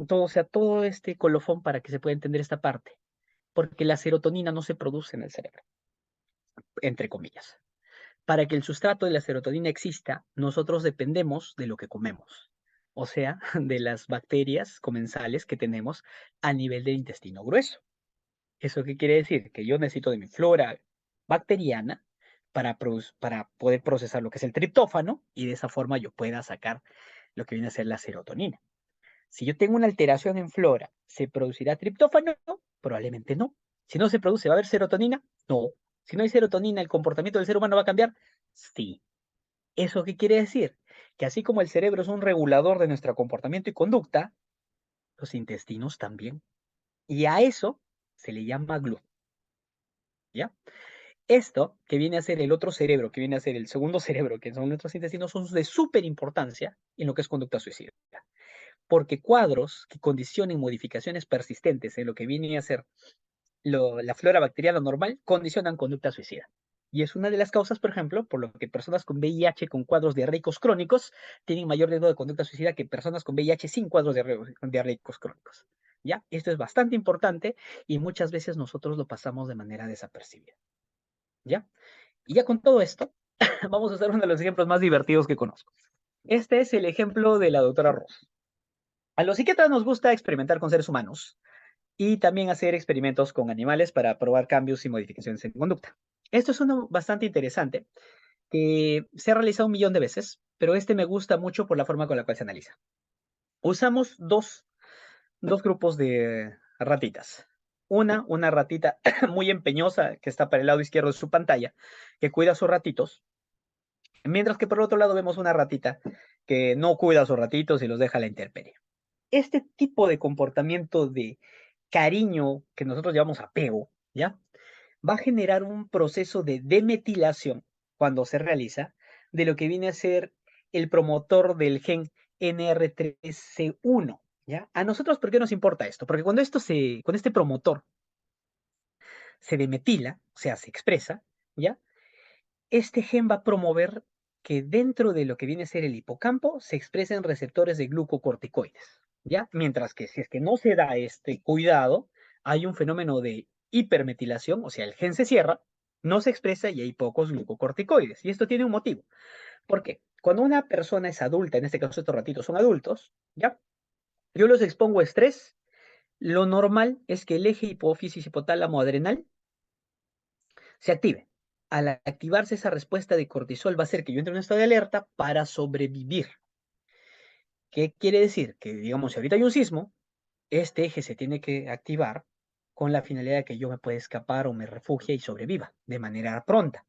todo, o sea, todo este colofón para que se pueda entender esta parte, porque la serotonina no se produce en el cerebro, entre comillas. Para que el sustrato de la serotonina exista, nosotros dependemos de lo que comemos, o sea, de las bacterias comensales que tenemos a nivel del intestino grueso. ¿Eso qué quiere decir? Que yo necesito de mi flora bacteriana para poder procesar lo que es el triptófano y de esa forma yo pueda sacar lo que viene a ser la serotonina. Si yo tengo una alteración en flora, ¿se producirá triptófano? No, probablemente no. Si no se produce, ¿va a haber serotonina? No. Si no hay serotonina, ¿el comportamiento del ser humano va a cambiar? Sí. ¿Eso qué quiere decir? Que así como el cerebro es un regulador de nuestro comportamiento y conducta, los intestinos también. Y a eso se le llama GLUT, ¿ya? Esto, que viene a ser el otro cerebro, que viene a ser el segundo cerebro, que son nuestros intestinos, son de súper importancia en lo que es conducta suicida. Porque cuadros que condicionen modificaciones persistentes en lo que viene a ser la flora bacteriana normal condicionan conducta suicida. Y es una de las causas, por ejemplo, por lo que personas con VIH con cuadros diarreicos crónicos tienen mayor riesgo de conducta suicida que personas con VIH sin cuadros diarreicos crónicos. ¿Ya? Esto es bastante importante y muchas veces nosotros lo pasamos de manera desapercibida. ¿Ya? Y ya con todo esto, vamos a hacer uno de los ejemplos más divertidos que conozco. Este es el ejemplo de la doctora Ross. A los psiquiatras nos gusta experimentar con seres humanos y también hacer experimentos con animales para probar cambios y modificaciones en conducta. Esto es uno bastante interesante que se ha realizado 1.000.000 de veces, pero este me gusta mucho por la forma con la cual se analiza. Usamos dos grupos de ratitas. Una ratita muy empeñosa que está para el lado izquierdo de su pantalla, que cuida a sus ratitos, mientras que por el otro lado vemos una ratita que no cuida a sus ratitos y los deja a la intemperie. Este tipo de comportamiento de cariño que nosotros llamamos apego, ¿ya? Va a generar un proceso de demetilación cuando se realiza de lo que viene a ser el promotor del gen NR3C1, ¿ya? A nosotros, ¿por qué nos importa esto? Porque cuando este promotor se demetila, o sea, se expresa, ¿ya? Este gen va a promover que dentro de lo que viene a ser el hipocampo se expresen receptores de glucocorticoides, ¿ya? Mientras que si es que no se da este cuidado, hay un fenómeno de hipermetilación, o sea, el gen se cierra, no se expresa y hay pocos glucocorticoides. Y esto tiene un motivo. ¿Por qué? Cuando una persona es adulta, en este caso estos ratitos son adultos, ¿ya? Yo los expongo a estrés. Lo normal es que el eje hipófisis hipotálamo adrenal se active. Al activarse esa respuesta de cortisol va a hacer que yo entre en un estado de alerta para sobrevivir. ¿Qué quiere decir? Que, digamos, si ahorita hay un sismo, este eje se tiene que activar con la finalidad de que yo me pueda escapar o me refugie y sobreviva de manera pronta.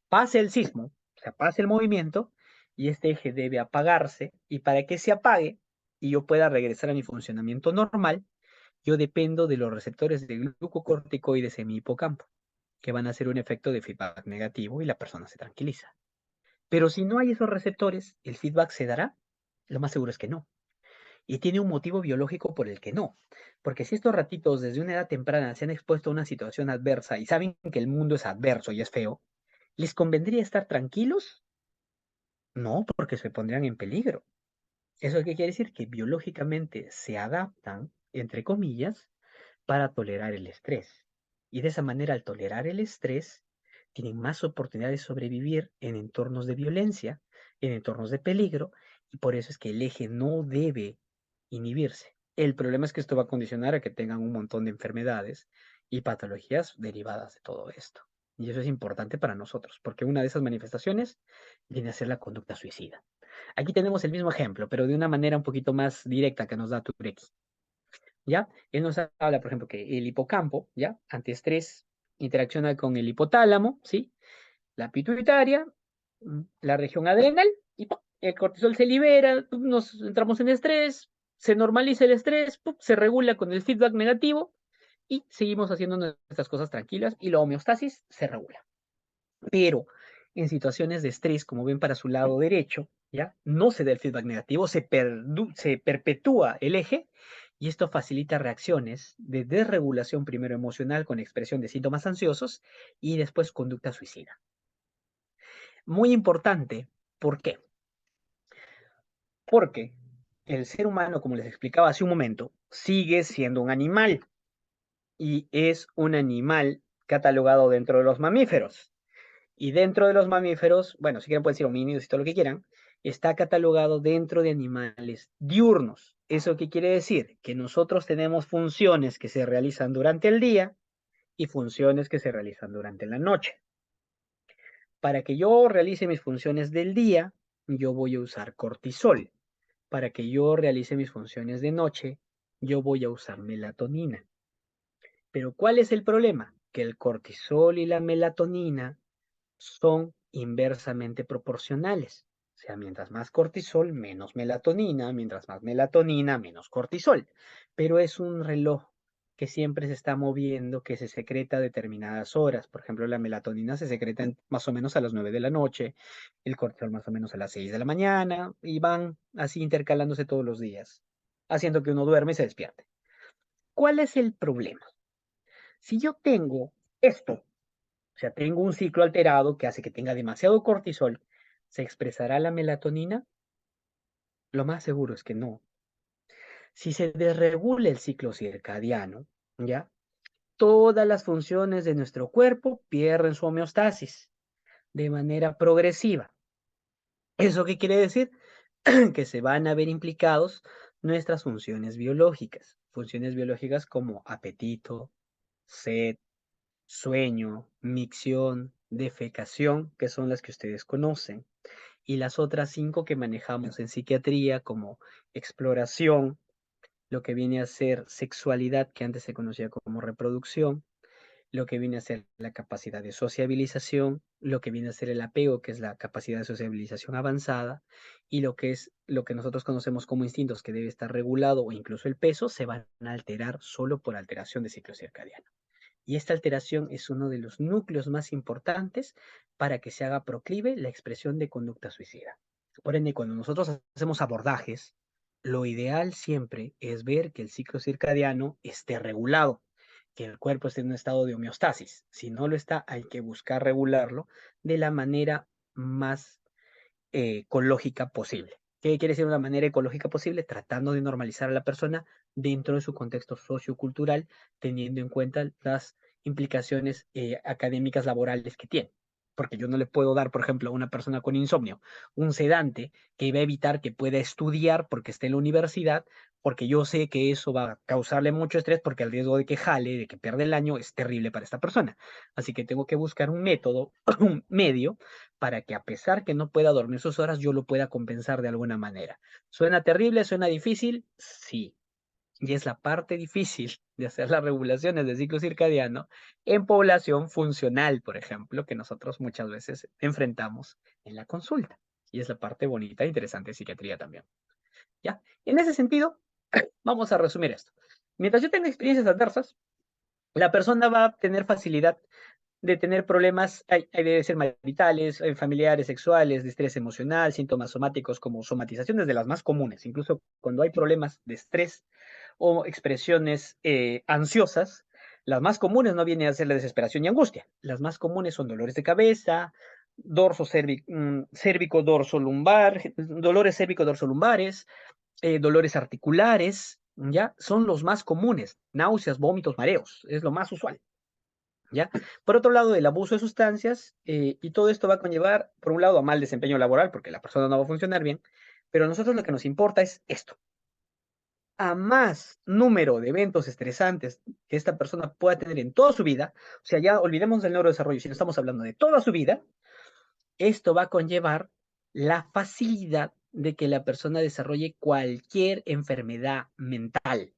Pase el sismo, o sea, pase el movimiento, y este eje debe apagarse, y para que se apague y yo pueda regresar a mi funcionamiento normal, yo dependo de los receptores de glucocorticoides en mi hipocampo, que van a hacer un efecto de feedback negativo y la persona se tranquiliza. Pero si no hay esos receptores, ¿el feedback se dará? Lo más seguro es que no. Y tiene un motivo biológico por el que no. Porque si estos ratitos desde una edad temprana se han expuesto a una situación adversa y saben que el mundo es adverso y es feo, ¿les convendría estar tranquilos? No, porque se pondrían en peligro. ¿Eso qué quiere decir? Que biológicamente se adaptan, entre comillas, para tolerar el estrés. Y de esa manera, al tolerar el estrés, tienen más oportunidades de sobrevivir en entornos de violencia, en entornos de peligro, y por eso es que el eje no debe inhibirse. El problema es que esto va a condicionar a que tengan un montón de enfermedades y patologías derivadas de todo esto. Y eso es importante para nosotros, porque una de esas manifestaciones viene a ser la conducta suicida. Aquí tenemos el mismo ejemplo, pero de una manera un poquito más directa que nos da Tureki. ¿Ya? Él nos habla, por ejemplo, que el hipocampo, ¿ya? Antiestrés, interacciona con el hipotálamo, ¿sí? La pituitaria, la región adrenal, y ¡pum! El cortisol se libera, nos entramos en estrés, se normaliza el estrés, ¡pum! Se regula con el feedback negativo y seguimos haciendo nuestras cosas tranquilas y la homeostasis se regula. Pero en situaciones de estrés, como ven para su lado derecho, ¿ya? No se da el feedback negativo, se perpetúa el eje y esto facilita reacciones de desregulación primero emocional con expresión de síntomas ansiosos y después conducta suicida. Muy importante, ¿por qué? Porque el ser humano, como les explicaba hace un momento, sigue siendo un animal y es un animal catalogado dentro de los mamíferos. Y dentro de los mamíferos, bueno, si quieren pueden decir homínidos y todo lo que quieran, está catalogado dentro de animales diurnos. ¿Eso qué quiere decir? Que nosotros tenemos funciones que se realizan durante el día y funciones que se realizan durante la noche. Para que yo realice mis funciones del día, yo voy a usar cortisol. Para que yo realice mis funciones de noche, yo voy a usar melatonina. Pero ¿cuál es el problema? Que el cortisol y la melatonina son inversamente proporcionales. O sea, mientras más cortisol, menos melatonina, mientras más melatonina, menos cortisol. Pero es un reloj que siempre se está moviendo, que se secreta a determinadas horas. Por ejemplo, la melatonina se secreta más o menos a las 9 de la noche, el cortisol más o menos a las 6 de la mañana, y van así intercalándose todos los días, haciendo que uno duerme y se despierte. ¿Cuál es el problema? Si yo tengo esto, o sea, tengo un ciclo alterado que hace que tenga demasiado cortisol, ¿se expresará la melatonina? Lo más seguro es que no. Si se desregula el ciclo circadiano, ¿ya? Todas las funciones de nuestro cuerpo pierden su homeostasis de manera progresiva. ¿Eso qué quiere decir? Que se van a ver implicados nuestras funciones biológicas como apetito, sed, sueño, micción, defecación, que son las que ustedes conocen, y las otras 5 que manejamos en psiquiatría como exploración, lo que viene a ser sexualidad, que antes se conocía como reproducción, lo que viene a ser la capacidad de sociabilización, lo que viene a ser el apego, que es la capacidad de sociabilización avanzada, y lo que es lo que nosotros conocemos como instintos, que debe estar regulado, o incluso el peso, se van a alterar solo por alteración de ciclo circadiano. Y esta alteración es uno de los núcleos más importantes para que se haga proclive la expresión de conducta suicida. Por ende, cuando nosotros hacemos abordajes, lo ideal siempre es ver que el ciclo circadiano esté regulado, que el cuerpo esté en un estado de homeostasis. Si no lo está, hay que buscar regularlo de la manera más ecológica posible. ¿Qué quiere decir una manera ecológica posible? Tratando de normalizar a la persona dentro de su contexto sociocultural, teniendo en cuenta las implicaciones académicas laborales que tiene. porque yo no le puedo dar, por ejemplo, a una persona con insomnio un sedante que va a evitar que pueda estudiar porque esté en la universidad, porque yo sé que eso va a causarle mucho estrés porque el riesgo de que jale, de que pierda el año es terrible para esta persona. Así que tengo que buscar un método, un medio, para que a pesar que no pueda dormir sus horas, yo lo pueda compensar de alguna manera. ¿Suena terrible? ¿Suena difícil? Sí. Y es la parte difícil de hacer las regulaciones del ciclo circadiano en población funcional, por ejemplo, que nosotros muchas veces enfrentamos en la consulta. Y es la parte bonita e interesante de psiquiatría también. ¿Ya? En ese sentido, vamos a resumir esto. Mientras yo tenga experiencias adversas, la persona va a tener facilidad de tener problemas, debe ser maritales, familiares, sexuales, de estrés emocional, síntomas somáticos como somatizaciones de las más comunes, incluso cuando hay problemas de estrés o expresiones ansiosas, las más comunes no vienen a ser la desesperación y angustia. Las más comunes son dolores de cabeza, cérvico dorso lumbar, dolores cérvico dorso lumbares, dolores articulares, ¿ya? Son los más comunes. Náuseas, vómitos, mareos, es lo más usual. ¿Ya? Por otro lado, el abuso de sustancias, y todo esto va a conllevar, por un lado, a mal desempeño laboral, porque la persona no va a funcionar bien, pero a nosotros lo que nos importa es esto. A más número de eventos estresantes que esta persona pueda tener en toda su vida, o sea, ya olvidemos del neurodesarrollo, si no estamos hablando de toda su vida, esto va a conllevar la facilidad de que la persona desarrolle cualquier enfermedad mental.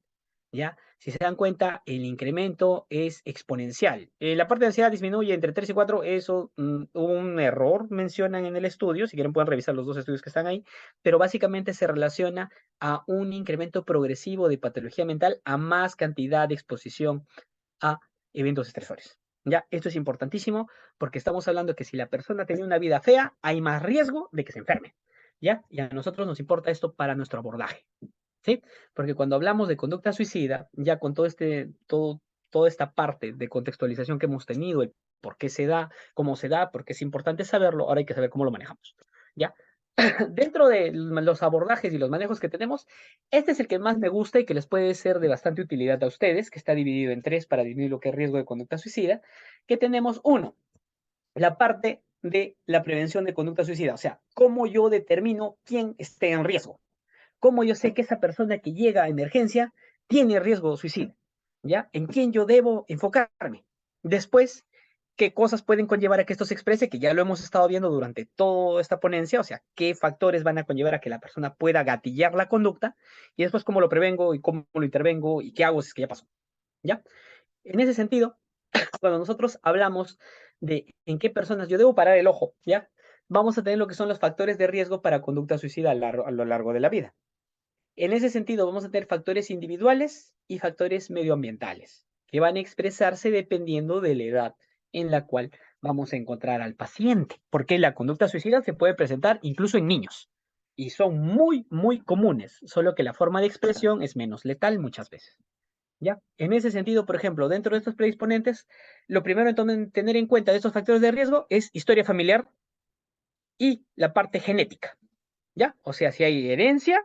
¿Ya? Si se dan cuenta, el incremento es exponencial. La parte de ansiedad disminuye entre 3 y 4, eso un error mencionan en el estudio, si quieren pueden revisar los dos estudios que están ahí, pero básicamente se relaciona a un incremento progresivo de patología mental a más cantidad de exposición a eventos estresores. ¿Ya? Esto es importantísimo porque estamos hablando de que si la persona tiene una vida fea, hay más riesgo de que se enferme. ¿Ya? Y a nosotros nos importa esto para nuestro abordaje. ¿Sí? Porque cuando hablamos de conducta suicida, ya con toda esta parte de contextualización que hemos tenido, el por qué se da, cómo se da, porque es importante saberlo, ahora hay que saber cómo lo manejamos. ¿Ya? Dentro de los abordajes y los manejos que tenemos, este es el que más me gusta y que les puede ser de bastante utilidad a ustedes, que está dividido en tres para disminuir lo que es riesgo de conducta suicida, que tenemos uno, la parte de la prevención de conducta suicida, o sea, cómo yo determino quién esté en riesgo. ¿Cómo yo sé que esa persona que llega a emergencia tiene riesgo suicida? ¿Ya? ¿En quién yo debo enfocarme? Después, ¿qué cosas pueden conllevar a que esto se exprese? Que ya lo hemos estado viendo durante toda esta ponencia, o sea, qué factores van a conllevar a que la persona pueda gatillar la conducta y después cómo lo prevengo y cómo lo intervengo y qué hago si es que ya pasó. ¿Ya? En ese sentido, cuando nosotros hablamos de en qué personas yo debo parar el ojo, ¿ya? Vamos a tener lo que son los factores de riesgo para conducta suicida a lo largo de la vida. En ese sentido, vamos a tener factores individuales y factores medioambientales, que van a expresarse dependiendo de la edad en la cual vamos a encontrar al paciente, porque la conducta suicida se puede presentar incluso en niños y son muy, muy comunes, solo que la forma de expresión es menos letal muchas veces. ¿Ya? En ese sentido, por ejemplo, dentro de estos predisponentes, lo primero en tener en cuenta de estos factores de riesgo es historia familiar y la parte genética, ¿ya? O sea, si hay herencia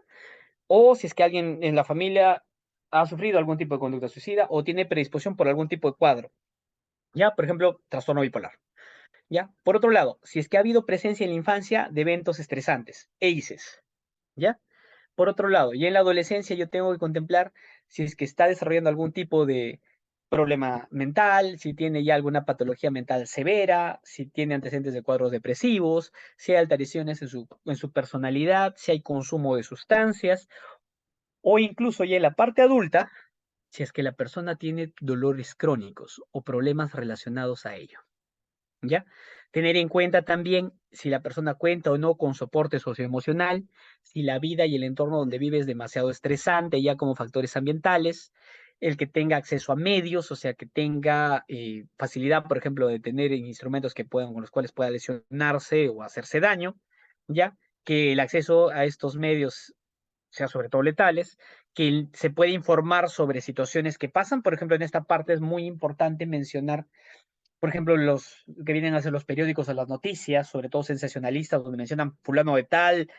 o si es que alguien en la familia ha sufrido algún tipo de conducta suicida o tiene predisposición por algún tipo de cuadro, ¿ya? Por ejemplo, trastorno bipolar, ¿ya? Por otro lado, si es que ha habido presencia en la infancia de eventos estresantes, EICES, ¿ya? Por otro lado, y en la adolescencia yo tengo que contemplar si es que está desarrollando algún tipo de problema mental, si tiene ya alguna patología mental severa, si tiene antecedentes de cuadros depresivos, si hay alteraciones en su personalidad, si hay consumo de sustancias, o incluso ya en la parte adulta, si es que la persona tiene dolores crónicos o problemas relacionados a ello, ¿ya? Tener en cuenta también si la persona cuenta o no con soporte socioemocional, si la vida y el entorno donde vive es demasiado estresante, ya como factores ambientales, el que tenga acceso a medios, o sea, que tenga facilidad, por ejemplo, de tener instrumentos que puedan, con los cuales pueda lesionarse o hacerse daño, ya que el acceso a estos medios sea sobre todo letales, que se puede informar sobre situaciones que pasan. Por ejemplo, en esta parte es muy importante mencionar, por ejemplo, los que vienen a ser los periódicos o las noticias, sobre todo sensacionalistas, donde mencionan fulano de tal,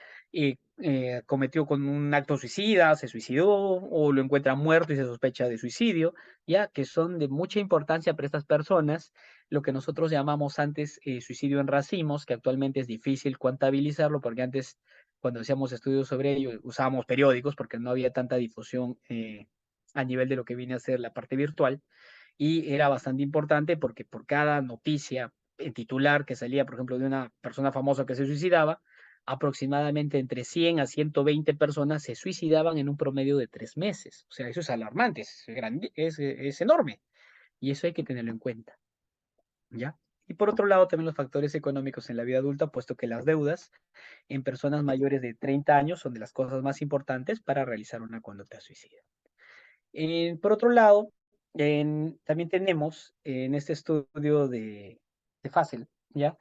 cometió con un acto suicida, se suicidó, o lo encuentran muerto y se sospecha de suicidio, ya que son de mucha importancia para estas personas, lo que nosotros llamamos antes suicidio en racimos, que actualmente es difícil cuantabilizarlo, porque antes, cuando hacíamos estudios sobre ello, usábamos periódicos, porque no había tanta difusión a nivel de lo que viene a ser la parte virtual, y era bastante importante porque por cada noticia en titular que salía, por ejemplo, de una persona famosa que se suicidaba, aproximadamente entre 100 a 120 personas se suicidaban en un promedio de 3 meses. O sea, eso es alarmante, es enorme, y eso hay que tenerlo en cuenta. ¿Ya? Y por otro lado, también los factores económicos en la vida adulta, puesto que las deudas en personas mayores de 30 años son de las cosas más importantes para realizar una conducta suicida. Por otro lado, también tenemos en este estudio de Facel, ¿ya?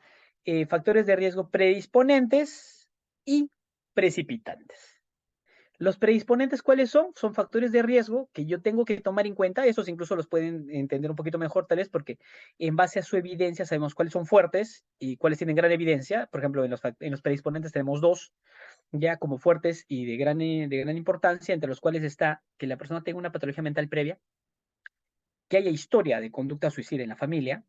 Factores de riesgo predisponentes y precipitantes. Los predisponentes, ¿cuáles son? Son factores de riesgo que yo tengo que tomar en cuenta. Esos incluso los pueden entender un poquito mejor, tal vez, porque en base a su evidencia sabemos cuáles son fuertes y cuáles tienen gran evidencia. Por ejemplo, en los predisponentes tenemos dos, ya como fuertes y de gran importancia, entre los cuales está que la persona tenga una patología mental previa, que haya historia de conducta suicida en la familia,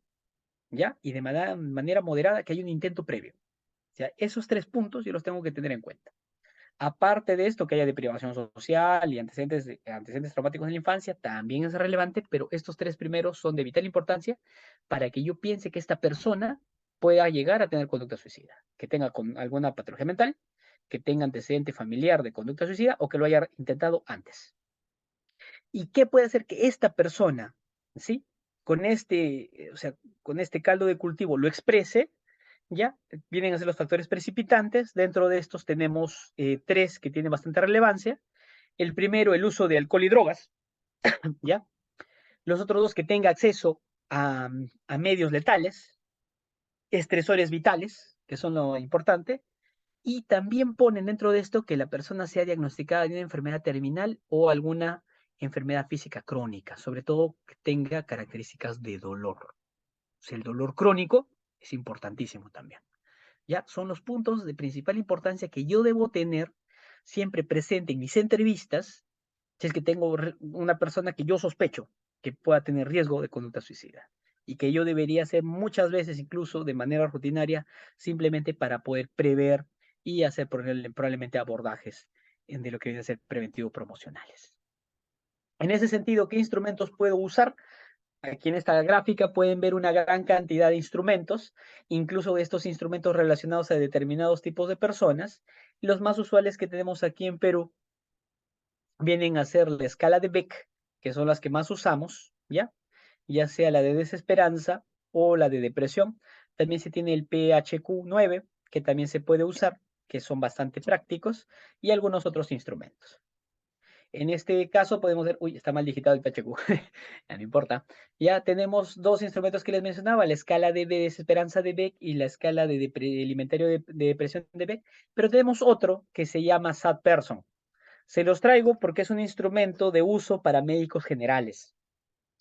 ¿ya? Y de manera moderada que haya un intento previo. O sea, esos tres puntos yo los tengo que tener en cuenta. Aparte de esto, que haya deprivación social y antecedentes traumáticos en la infancia, también es relevante, pero estos tres primeros son de vital importancia para que yo piense que esta persona pueda llegar a tener conducta suicida, que tenga alguna patología mental, que tenga antecedente familiar de conducta suicida o que lo haya intentado antes. ¿Y qué puede hacer que esta persona, ¿sí? O sea, con este caldo de cultivo lo exprese, ¿ya? Vienen a ser los factores precipitantes. Dentro de estos tenemos tres que tienen bastante relevancia. El primero, el uso de alcohol y drogas, ¿ya? Los otros dos, que tenga acceso a medios letales, estresores vitales, que son lo importante, y también ponen dentro de esto que la persona sea diagnosticada de una enfermedad terminal o alguna enfermedad física crónica, sobre todo que tenga características de dolor. O sea, el dolor crónico es importantísimo también. Ya son los puntos de principal importancia que yo debo tener siempre presente en mis entrevistas, si es que tengo una persona que yo sospecho que pueda tener riesgo de conducta suicida y que yo debería hacer muchas veces, incluso de manera rutinaria, simplemente para poder prever y hacer probablemente abordajes de lo que viene a ser preventivo promocionales. En ese sentido, ¿qué instrumentos puedo usar? Aquí en esta gráfica pueden ver una gran cantidad de instrumentos, incluso estos instrumentos relacionados a determinados tipos de personas. Los más usuales que tenemos aquí en Perú vienen a ser la escala de Beck, que son las que más usamos, ¿ya? Ya sea la de desesperanza o la de depresión. También se tiene el PHQ-9, que también se puede usar, que son bastante prácticos, y algunos otros instrumentos. En este caso podemos ver, uy, está mal digitado el PHQ, ya no importa. Ya tenemos dos instrumentos que les mencionaba, la escala de desesperanza de Beck y la escala del inventario de depresión de Beck, pero tenemos otro que se llama Sad Person. Se los traigo porque es un instrumento de uso para médicos generales,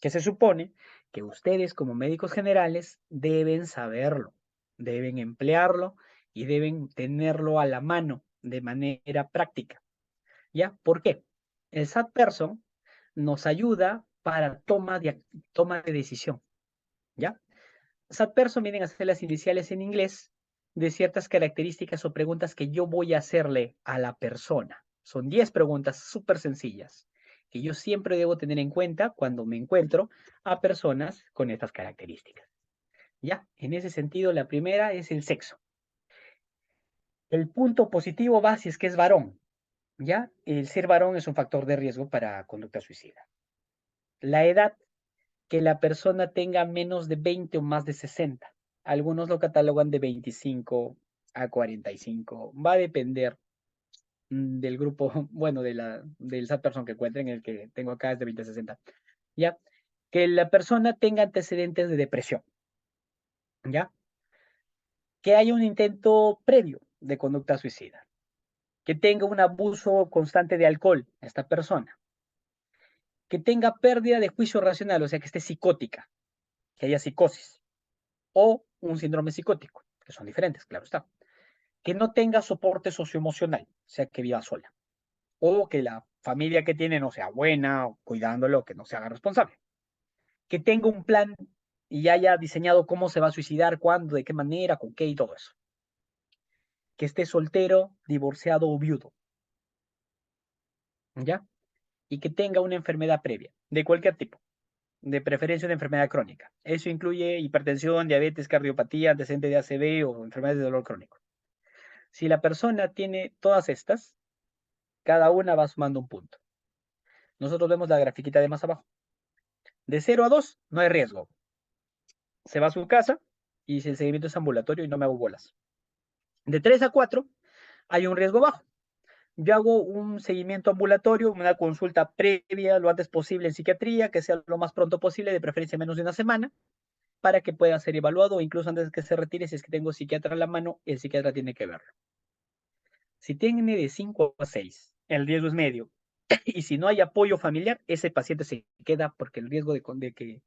que se supone que ustedes como médicos generales deben saberlo, deben emplearlo y deben tenerlo a la mano de manera práctica. ¿Ya? ¿Por qué? El sad person nos ayuda para toma de decisión. ¿Ya? Sad person vienen a ser las iniciales en inglés de ciertas características o preguntas que yo voy a hacerle a la persona. Son 10 preguntas súper sencillas que yo siempre debo tener en cuenta cuando me encuentro a personas con estas características. ¿Ya? En ese sentido, la primera es el sexo. El punto positivo va si es que es varón. ¿Ya? El ser varón es un factor de riesgo para conducta suicida. La edad, que la persona tenga menos de 20 o más de 60. Algunos lo catalogan de 25 a 45. Va a depender del grupo, bueno, del sad person que encuentren, el que tengo acá es de 20 a 60. ¿Ya? Que la persona tenga antecedentes de depresión. ¿Ya? Que haya un intento previo de conducta suicida. Que tenga un abuso constante de alcohol esta persona. Que tenga pérdida de juicio racional, o sea, que esté psicótica, que haya psicosis, o un síndrome psicótico, que son diferentes, claro está. Que no tenga soporte socioemocional, o sea, que viva sola, o que la familia que tiene no sea buena, o cuidándolo, que no se haga responsable. Que tenga un plan y haya diseñado cómo se va a suicidar, cuándo, de qué manera, con qué y todo eso. Que esté soltero, divorciado o viudo, ¿ya? Y que tenga una enfermedad previa, de cualquier tipo, de preferencia una enfermedad crónica. Eso incluye hipertensión, diabetes, cardiopatía, antecedente de ACV o enfermedades de dolor crónico. Si la persona tiene todas estas, cada una va sumando un punto. Nosotros vemos la grafiquita de más abajo. De 0 a 2 no hay riesgo. Se va a su casa y si el seguimiento es ambulatorio y no me hago bolas. De 3 a 4 hay un riesgo bajo. Yo hago un seguimiento ambulatorio, una consulta previa lo antes posible en psiquiatría, que sea lo más pronto posible, de preferencia menos de una semana, para que pueda ser evaluado o incluso antes de que se retire, si es que tengo psiquiatra a la mano, el psiquiatra tiene que verlo. Si tiene de 5 a 6, el riesgo es medio. Y si no hay apoyo familiar, ese paciente se queda porque el riesgo de que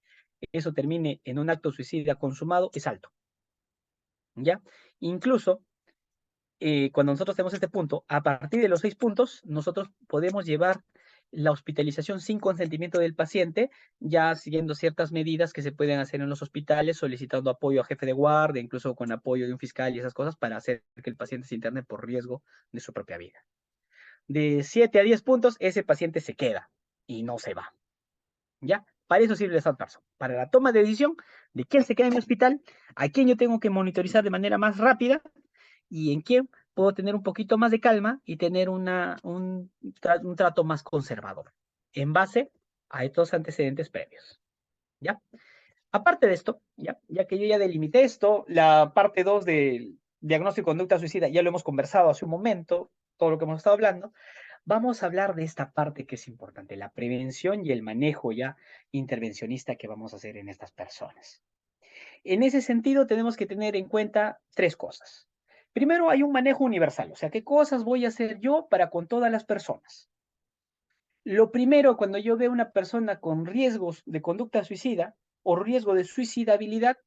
eso termine en un acto suicida consumado es alto. ¿Ya? Incluso cuando nosotros tenemos este punto, a partir de los 6 puntos, nosotros podemos llevar la hospitalización sin consentimiento del paciente, ya siguiendo ciertas medidas que se pueden hacer en los hospitales, solicitando apoyo a jefe de guardia, incluso con apoyo de un fiscal y esas cosas, para hacer que el paciente se interne por riesgo de su propia vida. De 7 a 10 puntos, ese paciente se queda y no se va. ¿Ya? Para eso sirve el SATPARSO, para la toma de decisión de quién se queda en mi hospital, a quién yo tengo que monitorizar de manera más rápida y en quién puedo tener un poquito más de calma y tener un trato más conservador, en base a estos antecedentes previos. ¿Ya? Aparte de esto, ya que yo ya delimité esto, la parte 2 del diagnóstico de conducta suicida, ya lo hemos conversado hace un momento, todo lo que hemos estado hablando, vamos a hablar de esta parte que es importante, la prevención y el manejo ya intervencionista que vamos a hacer en estas personas. En ese sentido, tenemos que tener en cuenta tres cosas. Primero, hay un manejo universal, o sea, ¿qué cosas voy a hacer yo para con todas las personas? Lo primero, cuando yo veo una persona con riesgos de conducta suicida o riesgo de suicidabilidad,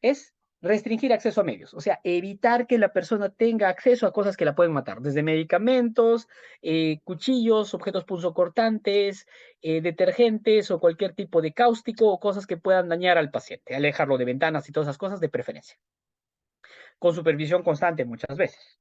es restringir acceso a medios, o sea, evitar que la persona tenga acceso a cosas que la pueden matar, desde medicamentos, cuchillos, objetos punzocortantes, detergentes o cualquier tipo de cáustico o cosas que puedan dañar al paciente, alejarlo de ventanas y todas esas cosas de preferencia, con supervisión constante muchas veces.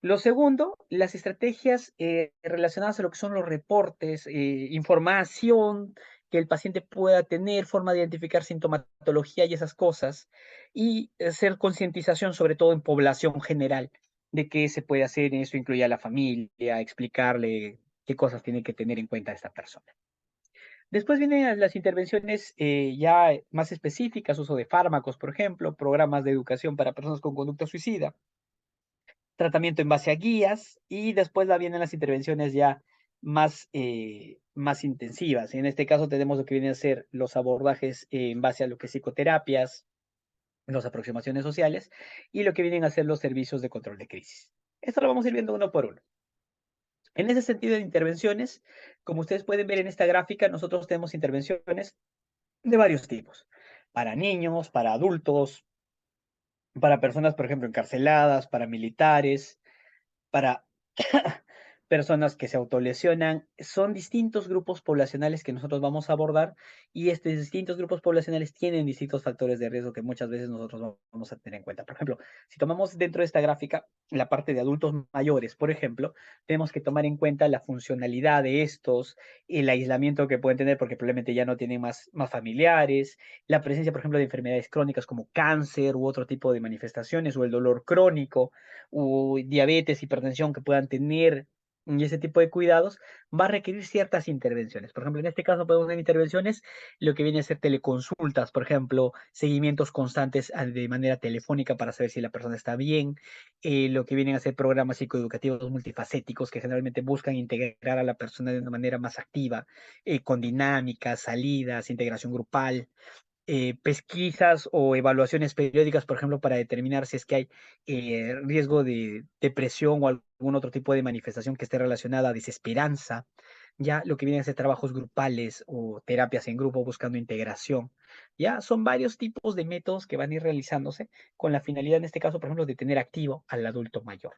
Lo segundo, las estrategias relacionadas a lo que son los reportes, información que el paciente pueda tener, forma de identificar sintomatología y esas cosas, y hacer concientización, sobre todo en población general, de qué se puede hacer. Eso incluye a la familia, explicarle qué cosas tiene que tener en cuenta esta persona. Después vienen las intervenciones ya más específicas, uso de fármacos, por ejemplo, programas de educación para personas con conducta suicida, tratamiento en base a guías y después vienen las intervenciones ya más intensivas. En este caso tenemos lo que vienen a ser los abordajes en base a lo que es psicoterapias, las aproximaciones sociales y lo que vienen a ser los servicios de control de crisis. Esto lo vamos a ir viendo uno por uno. En ese sentido de intervenciones, como ustedes pueden ver en esta gráfica, nosotros tenemos intervenciones de varios tipos, para niños, para adultos, para personas, por ejemplo, encarceladas, para militares, para personas que se autolesionan. Son distintos grupos poblacionales que nosotros vamos a abordar y estos distintos grupos poblacionales tienen distintos factores de riesgo que muchas veces nosotros vamos a tener en cuenta. Por ejemplo, si tomamos dentro de esta gráfica la parte de adultos mayores, por ejemplo, tenemos que tomar en cuenta la funcionalidad de estos, el aislamiento que pueden tener porque probablemente ya no tienen más familiares, la presencia, por ejemplo, de enfermedades crónicas como cáncer u otro tipo de manifestaciones o el dolor crónico o diabetes, hipertensión que puedan tener y ese tipo de cuidados, va a requerir ciertas intervenciones. Por ejemplo, en este caso podemos tener intervenciones, lo que viene a ser teleconsultas, por ejemplo, seguimientos constantes de manera telefónica para saber si la persona está bien, lo que vienen a ser programas psicoeducativos multifacéticos que generalmente buscan integrar a la persona de una manera más activa, con dinámicas, salidas, integración grupal, pesquisas o evaluaciones periódicas, por ejemplo, para determinar si es que hay riesgo de depresión o algún otro tipo de manifestación que esté relacionada a desesperanza, ya lo que vienen a ser trabajos grupales o terapias en grupo buscando integración, ya son varios tipos de métodos que van a ir realizándose con la finalidad, en este caso, por ejemplo, de tener activo al adulto mayor.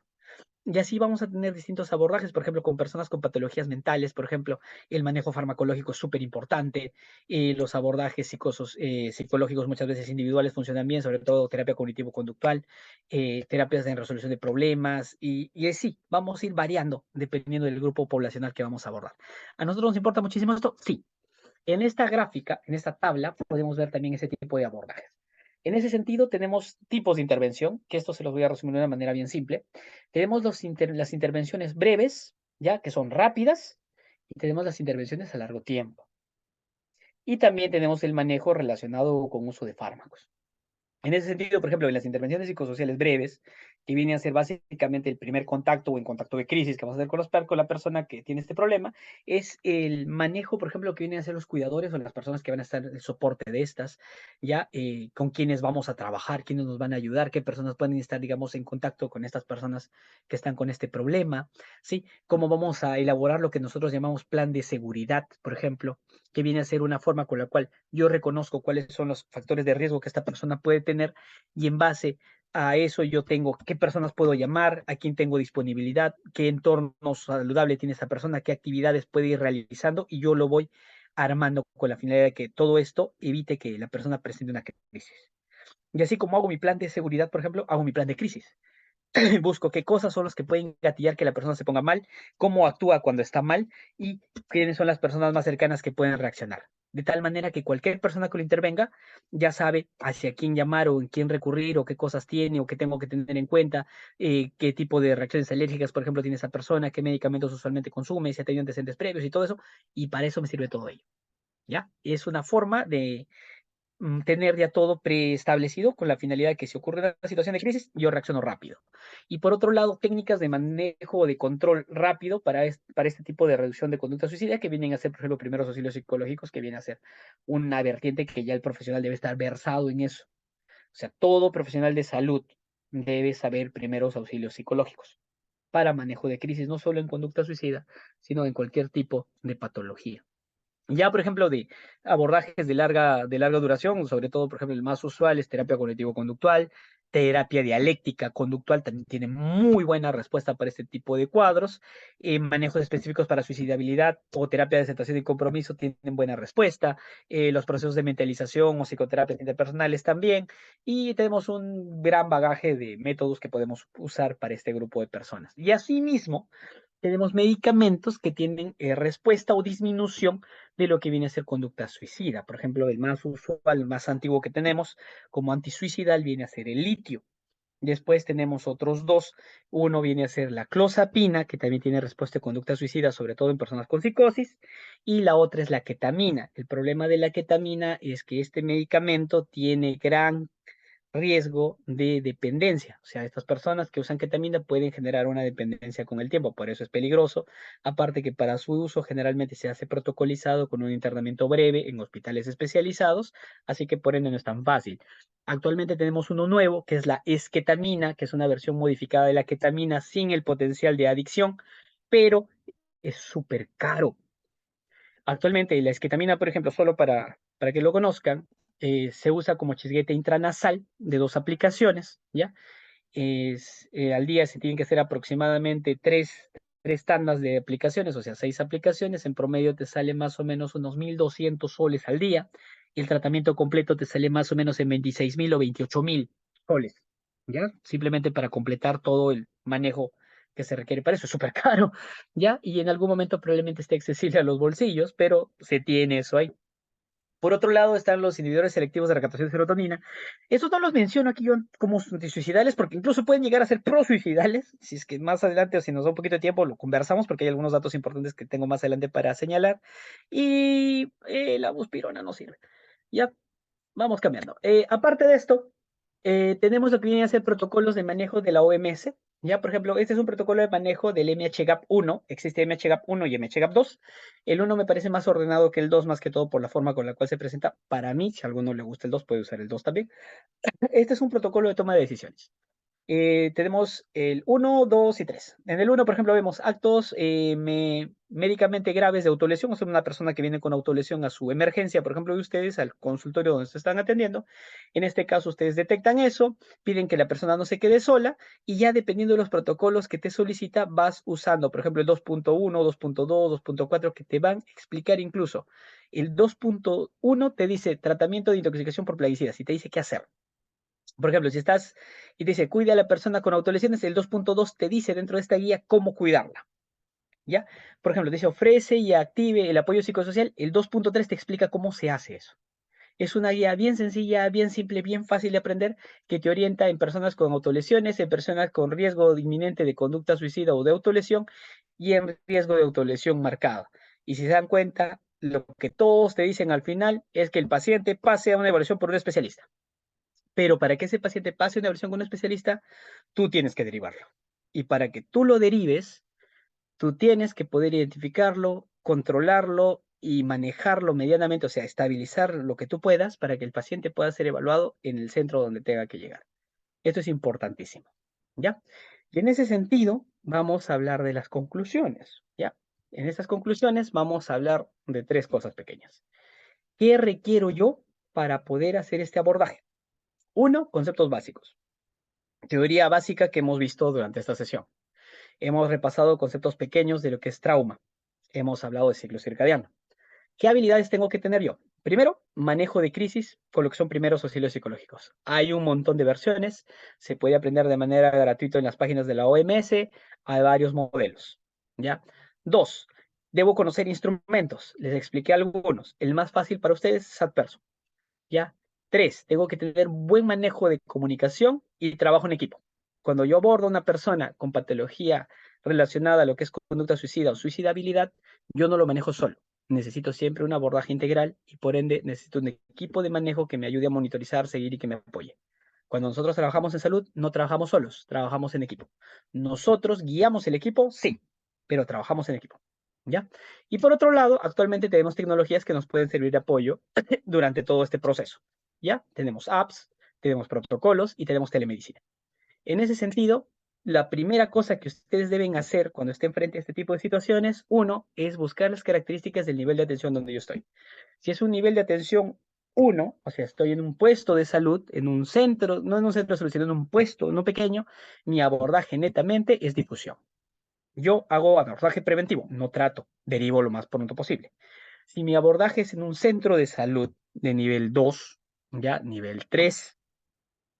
Y así vamos a tener distintos abordajes, por ejemplo, con personas con patologías mentales, por ejemplo, el manejo farmacológico es súper importante, los abordajes psicológicos muchas veces individuales funcionan bien, sobre todo terapia cognitivo-conductual, terapias de resolución de problemas, y sí, vamos a ir variando dependiendo del grupo poblacional que vamos a abordar. ¿A nosotros nos importa muchísimo esto? Sí. En esta gráfica, en esta tabla, podemos ver también ese tipo de abordajes. En ese sentido, tenemos tipos de intervención, que esto se los voy a resumir de una manera bien simple. Tenemos las intervenciones breves, ya que son rápidas, y tenemos las intervenciones a largo tiempo. Y también tenemos el manejo relacionado con uso de fármacos. En ese sentido, por ejemplo, en las intervenciones psicosociales breves, que viene a ser básicamente el primer contacto o en contacto de crisis que vamos a hacer con la persona que tiene este problema, es el manejo, por ejemplo, que vienen a ser los cuidadores o las personas que van a estar en el soporte de estas, ya con quienes vamos a trabajar, quiénes nos van a ayudar, qué personas pueden estar, digamos, en contacto con estas personas que están con este problema, ¿sí? Cómo vamos a elaborar lo que nosotros llamamos plan de seguridad, por ejemplo, que viene a ser una forma con la cual yo reconozco cuáles son los factores de riesgo que esta persona puede tener y en base a eso yo tengo qué personas puedo llamar, a quién tengo disponibilidad, qué entorno saludable tiene esta persona, qué actividades puede ir realizando y yo lo voy armando con la finalidad de que todo esto evite que la persona presente una crisis. Y así como hago mi plan de seguridad, por ejemplo, hago mi plan de crisis. Busco qué cosas son las que pueden gatillar que la persona se ponga mal, cómo actúa cuando está mal y quiénes son las personas más cercanas que pueden reaccionar. De tal manera que cualquier persona que lo intervenga ya sabe hacia quién llamar o en quién recurrir o qué cosas tiene o qué tengo que tener en cuenta, qué tipo de reacciones alérgicas, por ejemplo, tiene esa persona, qué medicamentos usualmente consume, si ha tenido antecedentes previos y todo eso. Y para eso me sirve todo ello. ¿Ya? Es una forma de tener ya todo preestablecido con la finalidad de que si ocurre una situación de crisis, yo reacciono rápido. Y por otro lado, técnicas de manejo o de control rápido para este tipo de reducción de conducta suicida que vienen a ser, por ejemplo, primeros auxilios psicológicos, que viene a ser una vertiente que ya el profesional debe estar versado en eso. O sea, todo profesional de salud debe saber primeros auxilios psicológicos para manejo de crisis, no solo en conducta suicida, sino en cualquier tipo de patología. Ya, por ejemplo, de abordajes de larga duración, sobre todo, por ejemplo, el más usual es terapia cognitivo-conductual, terapia dialéctica conductual, también tiene muy buena respuesta para este tipo de cuadros. Manejos específicos para suicidabilidad o terapia de aceptación y compromiso tienen buena respuesta. Los procesos de mentalización o psicoterapias interpersonales también. Y tenemos un gran bagaje de métodos que podemos usar para este grupo de personas. Y asimismo, tenemos medicamentos que tienen respuesta o disminución de lo que viene a ser conducta suicida. Por ejemplo, el más usual, el más antiguo que tenemos como antisuicidal viene a ser el litio. Después tenemos otros dos. Uno viene a ser la clozapina, que también tiene respuesta de conducta suicida, sobre todo en personas con psicosis, y la otra es la ketamina. El problema de la ketamina es que este medicamento tiene gran riesgo de dependencia. O sea, estas personas que usan ketamina pueden generar una dependencia con el tiempo, por eso es peligroso. Aparte que para su uso generalmente se hace protocolizado con un internamiento breve en hospitales especializados, así que por ende no es tan fácil. Actualmente tenemos uno nuevo que es la esketamina, que es una versión modificada de la ketamina sin el potencial de adicción, pero es súper caro. Actualmente la esketamina, por ejemplo, solo para que lo conozcan, se usa como chisguete intranasal de 2 aplicaciones, ¿ya? Al día se tienen que hacer aproximadamente tres tandas de aplicaciones, o sea, 6 aplicaciones. En promedio te sale más o menos unos 1.200 soles al día. Y el tratamiento completo te sale más o menos en 26.000 o 28.000 soles, ¿ya? Simplemente para completar todo el manejo que se requiere para eso. Es súper caro, ¿ya? Y en algún momento probablemente esté accesible a los bolsillos, pero se tiene eso ahí. Por otro lado están los inhibidores selectivos de recaptación de serotonina. Estos no los menciono aquí yo como antisuicidales porque incluso pueden llegar a ser prosuicidales. Si es que más adelante o si nos da un poquito de tiempo lo conversamos porque hay algunos datos importantes que tengo más adelante para señalar. Y la buspirona no sirve. Ya, vamos cambiando. Aparte de esto, tenemos lo que viene a ser protocolos de manejo de la OMS. Ya, por ejemplo, este es un protocolo de manejo del MHGAP1. Existe MHGAP1 y MHGAP2. El 1 me parece más ordenado que el 2, más que todo por la forma con la cual se presenta. Para mí, si a alguno le gusta el 2, puede usar el 2 también. Este es un protocolo de toma de decisiones. tenemos el 1, 2 y 3. En el 1, por ejemplo, vemos actos médicamente graves de autolesión, o sea, una persona que viene con autolesión a su emergencia, por ejemplo, de ustedes, al consultorio donde se están atendiendo. En este caso, ustedes detectan eso, piden que la persona no se quede sola, y ya dependiendo de los protocolos que te solicita, vas usando, por ejemplo, el 2.1, 2.2, 2.4, que te van a explicar incluso. El 2.1 te dice tratamiento de intoxicación por plaguicidas y te dice qué hacer. Por ejemplo, si estás y te dice, cuida a la persona con autolesiones, el 2.2 te dice dentro de esta guía cómo cuidarla, ¿ya? Por ejemplo, dice, ofrece y active el apoyo psicosocial, el 2.3 te explica cómo se hace eso. Es una guía bien sencilla, bien simple, bien fácil de aprender, que te orienta en personas con autolesiones, en personas con riesgo inminente de conducta suicida o de autolesión, y en riesgo de autolesión marcada. Y si se dan cuenta, lo que todos te dicen al final es que el paciente pase a una evaluación por un especialista. Pero para que ese paciente pase una evaluación con un especialista, tú tienes que derivarlo. Y para que tú lo derives, tú tienes que poder identificarlo, controlarlo y manejarlo medianamente, o sea, estabilizar lo que tú puedas para que el paciente pueda ser evaluado en el centro donde tenga que llegar. Esto es importantísimo, ¿ya? Y en ese sentido, vamos a hablar de las conclusiones, ¿ya? En estas conclusiones vamos a hablar de tres cosas pequeñas. ¿Qué requiero yo para poder hacer este abordaje? Uno, conceptos básicos. Teoría básica que hemos visto durante esta sesión. Hemos repasado conceptos pequeños de lo que es trauma. Hemos hablado de ciclo circadiano. ¿Qué habilidades tengo que tener yo? Primero, manejo de crisis con lo que son primeros auxilios psicológicos. Hay un montón de versiones, se puede aprender de manera gratuita en las páginas de la OMS, hay varios modelos. ¿Ya? Dos, debo conocer instrumentos. Les expliqué algunos. El más fácil para ustedes es SatPerson. ¿Ya? Tres, tengo que tener buen manejo de comunicación y trabajo en equipo. Cuando yo abordo a una persona con patología relacionada a lo que es conducta suicida o suicidabilidad, yo no lo manejo solo. Necesito siempre un abordaje integral y por ende necesito un equipo de manejo que me ayude a monitorizar, seguir y que me apoye. Cuando nosotros trabajamos en salud, no trabajamos solos, trabajamos en equipo. Nosotros guiamos el equipo, sí, pero trabajamos en equipo. ¿Ya? Y por otro lado, actualmente tenemos tecnologías que nos pueden servir de apoyo durante todo este proceso. ¿Ya? Tenemos apps, tenemos protocolos y tenemos telemedicina. En ese sentido, la primera cosa que ustedes deben hacer cuando estén frente a este tipo de situaciones, uno, es buscar las características del nivel de atención donde yo estoy. Si es un nivel de atención 1, o sea, estoy en un puesto de salud, en un centro, no en un centro de salud, sino en un puesto no pequeño, mi abordaje netamente es difusión. Yo hago abordaje preventivo, no trato, derivo lo más pronto posible. Si mi abordaje es en un centro de salud de nivel 2, ya nivel 3,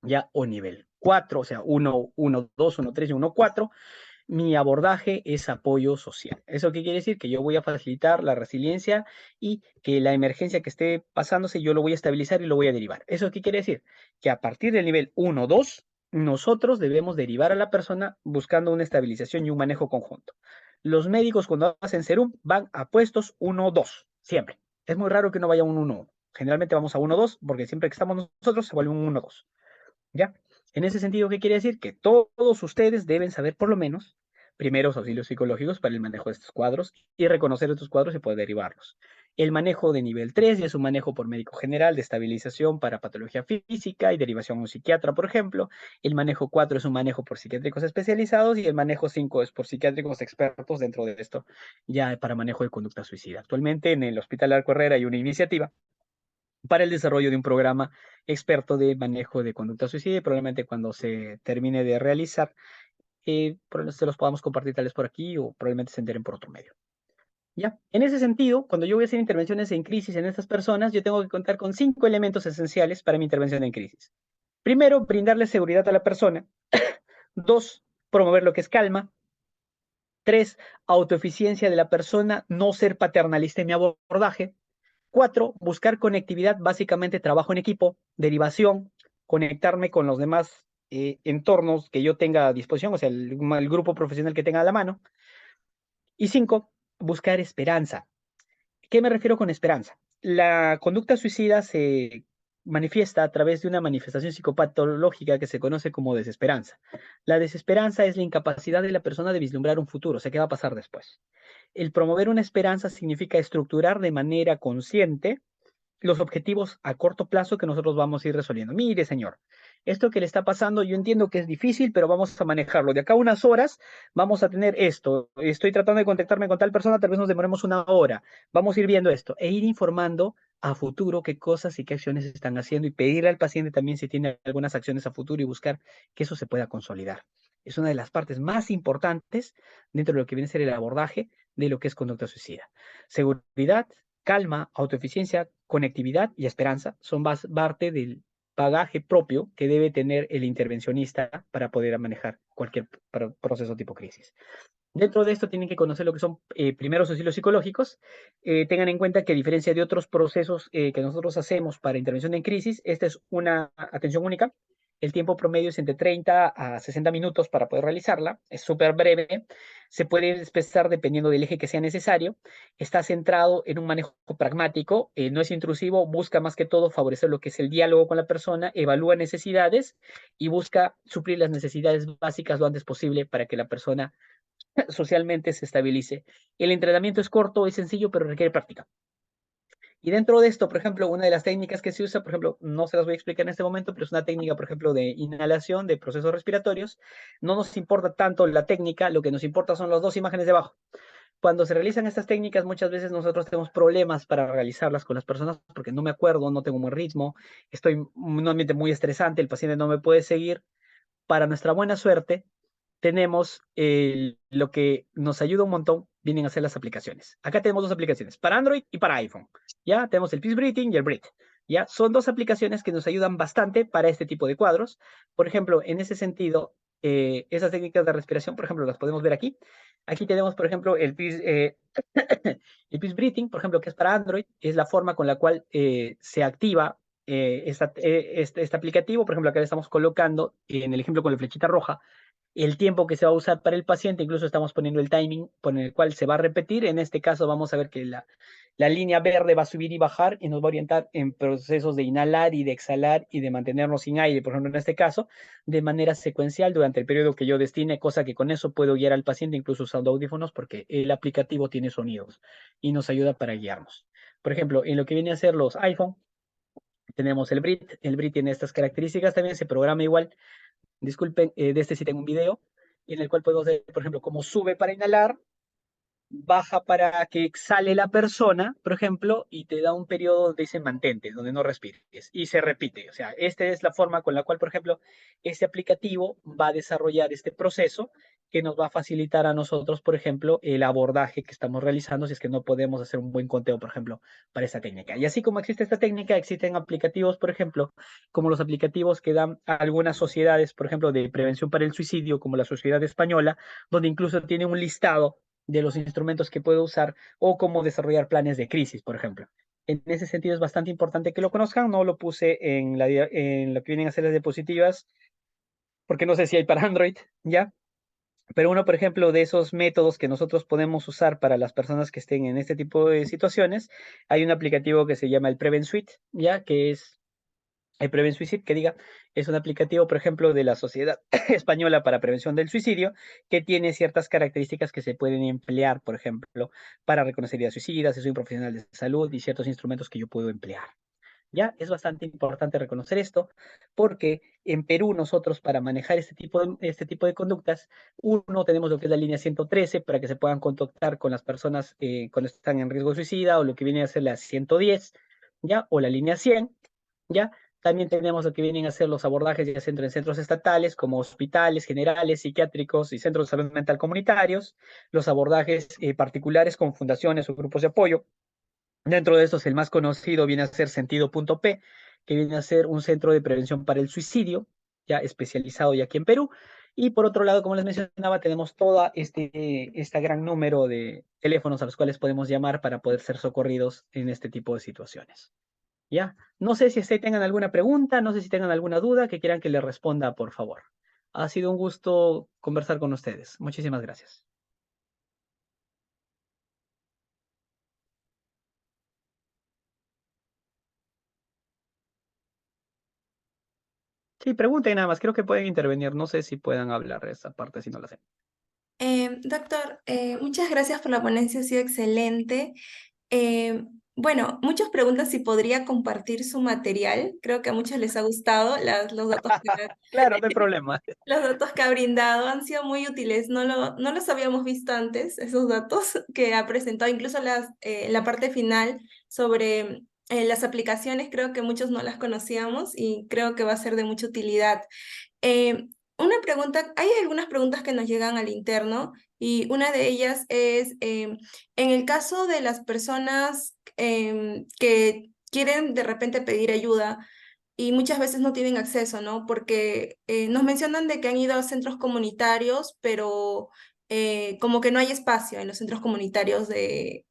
ya o nivel 4, o sea, 1, 1, 2, 1, 3 y 1, 4, mi abordaje es apoyo social. ¿Eso qué quiere decir? Que yo voy a facilitar la resiliencia y que la emergencia que esté pasándose yo lo voy a estabilizar y lo voy a derivar. ¿Eso qué quiere decir? Que a partir del nivel 1, 2, nosotros debemos derivar a la persona buscando una estabilización y un manejo conjunto. Los médicos cuando hacen serum van a puestos 1, 2, siempre. Es muy raro que no vaya un 1, 1. Generalmente vamos a 1, 2 porque siempre que estamos nosotros se vuelve un 1, 2. ¿Ya? En ese sentido, ¿qué quiere decir? Que todos ustedes deben saber por lo menos primeros auxilios psicológicos para el manejo de estos cuadros y reconocer estos cuadros y poder derivarlos. El manejo de nivel 3 ya es un manejo por médico general de estabilización para patología física y derivación a un psiquiatra, por ejemplo. El manejo 4 es un manejo por psiquiátricos especializados y el manejo 5 es por psiquiátricos expertos dentro de esto, ya para manejo de conducta suicida. Actualmente en el Hospital Arco Herrera hay una iniciativa para el desarrollo de un programa experto de manejo de conducta suicida y probablemente cuando se termine de realizar, probablemente se los podamos compartir tal vez por aquí o probablemente se enteren por otro medio. ¿Ya? En ese sentido, cuando yo voy a hacer intervenciones en crisis en estas personas, yo tengo que contar con 5 elementos esenciales para mi intervención en crisis. Primero, brindarle seguridad a la persona. 2, promover lo que es calma. 3, autoeficiencia de la persona, no ser paternalista en mi abordaje. 4, buscar conectividad, básicamente trabajo en equipo, derivación, conectarme con los demás entornos que yo tenga a disposición, o sea, el grupo profesional que tenga a la mano. Y 5, buscar esperanza. ¿Qué me refiero con esperanza? La conducta suicida se manifiesta a través de una manifestación psicopatológica que se conoce como desesperanza. La desesperanza es la incapacidad de la persona de vislumbrar un futuro, o sea, ¿qué va a pasar después? El promover una esperanza significa estructurar de manera consciente los objetivos a corto plazo que nosotros vamos a ir resolviendo. Mire, señor, esto que le está pasando, yo entiendo que es difícil, pero vamos a manejarlo. De acá a unas horas vamos a tener esto. Estoy tratando de contactarme con tal persona, tal vez nos demoremos una hora. Vamos a ir viendo esto e ir informando a futuro qué cosas y qué acciones están haciendo y pedirle al paciente también si tiene algunas acciones a futuro y buscar que eso se pueda consolidar. Es una de las partes más importantes dentro de lo que viene a ser el abordaje de lo que es conducta suicida. Seguridad, calma, autoeficiencia, conectividad y esperanza son parte del bagaje propio que debe tener el intervencionista para poder manejar cualquier proceso tipo crisis. Dentro de esto tienen que conocer lo que son primeros auxilios psicológicos. Tengan en cuenta que a diferencia de otros procesos que nosotros hacemos para intervención en crisis, esta es una atención única. El tiempo promedio es entre 30 a 60 minutos para poder realizarla. Es súper breve. Se puede espesar dependiendo del eje que sea necesario. Está centrado en un manejo pragmático. No es intrusivo. Busca más que todo favorecer lo que es el diálogo con la persona. Evalúa necesidades y busca suplir las necesidades básicas lo antes posible para que la persona socialmente se estabilice. El entrenamiento es corto, es sencillo, pero requiere práctica. Y dentro de esto, por ejemplo, una de las técnicas que se usa, por ejemplo, no se las voy a explicar en este momento, pero es una técnica, por ejemplo, de inhalación de procesos respiratorios. No nos importa tanto la técnica, lo que nos importa son las dos imágenes de abajo. Cuando se realizan estas técnicas, muchas veces nosotros tenemos problemas para realizarlas con las personas porque no me acuerdo, no tengo un buen ritmo, estoy en un ambiente muy estresante, el paciente no me puede seguir. Para nuestra buena suerte, tenemos lo que nos ayuda un montón, vienen a ser las aplicaciones. Acá tenemos dos aplicaciones, para Android y para iPhone. Ya tenemos el Peace Breathing y el Breathe. Ya son dos aplicaciones que nos ayudan bastante para este tipo de cuadros. Por ejemplo, en ese sentido, esas técnicas de respiración, por ejemplo, las podemos ver aquí. Aquí tenemos, por ejemplo, el Peace Breathing, por ejemplo, que es para Android, es la forma con la cual se activa este aplicativo. Por ejemplo, acá le estamos colocando en el ejemplo con la flechita roja el tiempo que se va a usar para el paciente, incluso estamos poniendo el timing por el cual se va a repetir. En este caso vamos a ver que la línea verde va a subir y bajar y nos va a orientar en procesos de inhalar y de exhalar y de mantenernos sin aire, por ejemplo, en este caso, de manera secuencial durante el periodo que yo destine, cosa que con eso puedo guiar al paciente, incluso usando audífonos, porque el aplicativo tiene sonidos y nos ayuda para guiarnos. Por ejemplo, en lo que viene a ser los iPhone, tenemos el Brit tiene estas características, también se programa igual. Disculpen, de este sí tengo un video en el cual podemos ver, por ejemplo, cómo sube para inhalar, baja para que exhale la persona, por ejemplo, y te da un periodo donde dice mantente, donde no respires, y se repite. O sea, esta es la forma con la cual, por ejemplo, este aplicativo va a desarrollar este proceso que nos va a facilitar a nosotros, por ejemplo, el abordaje que estamos realizando si es que no podemos hacer un buen conteo, por ejemplo, para esta técnica. Y así como existe esta técnica, existen aplicativos, por ejemplo, como los aplicativos que dan algunas sociedades, por ejemplo, de prevención para el suicidio, como la Sociedad Española, donde incluso tiene un listado de los instrumentos que puedo usar o cómo desarrollar planes de crisis, por ejemplo. En ese sentido es bastante importante que lo conozcan. No lo puse en lo que vienen a ser las diapositivas, porque no sé si hay para Android, ¿ya? Pero uno, por ejemplo, de esos métodos que nosotros podemos usar para las personas que estén en este tipo de situaciones, hay un aplicativo que se llama el Prevent Suite, ¿ya? Que es el Prevent Suicide, que diga, es un aplicativo, por ejemplo, de la Sociedad Española para Prevención del Suicidio, que tiene ciertas características que se pueden emplear, por ejemplo, para reconocer ideas suicidas, si soy un profesional de salud y ciertos instrumentos que yo puedo emplear. Ya es bastante importante reconocer esto, porque en Perú nosotros para manejar este tipo de conductas, uno tenemos lo que es la línea 113 para que se puedan contactar con las personas cuando están en riesgo de suicida, o lo que viene a ser la 110, ya, o la línea 100, ya. También tenemos lo que vienen a ser los abordajes ya en centros estatales como hospitales generales, psiquiátricos y centros de salud mental comunitarios, los abordajes particulares con fundaciones o grupos de apoyo. Dentro de estos, el más conocido viene a ser Sentido.p, que viene a ser un centro de prevención para el suicidio, ya especializado ya aquí en Perú. Y por otro lado, como les mencionaba, tenemos todo este gran número de teléfonos a los cuales podemos llamar para poder ser socorridos en este tipo de situaciones. ¿Ya? No sé si ustedes tengan alguna pregunta, no sé si tengan alguna duda que quieran que les responda, por favor. Ha sido un gusto conversar con ustedes. Muchísimas gracias. Sí, pregunten nada más, creo que pueden intervenir, no sé si puedan hablar esa parte si no la sé. Doctor, muchas gracias por la ponencia, ha sido excelente. Bueno, muchos preguntan si podría compartir su material. Creo que a muchos les ha gustado los datos Claro, no hay problema. los datos que ha brindado. Han sido muy útiles. No los habíamos visto antes, esos datos que ha presentado. Incluso la parte final sobre las aplicaciones, creo que muchos no las conocíamos y creo que va a ser de mucha utilidad. Eh, una pregunta, hay algunas preguntas que nos llegan al interno y una de ellas es, en el caso de las personas que quieren de repente pedir ayuda y muchas veces no tienen acceso, ¿no? Porque nos mencionan de que han ido a centros comunitarios, pero como que no hay espacio en los centros comunitarios de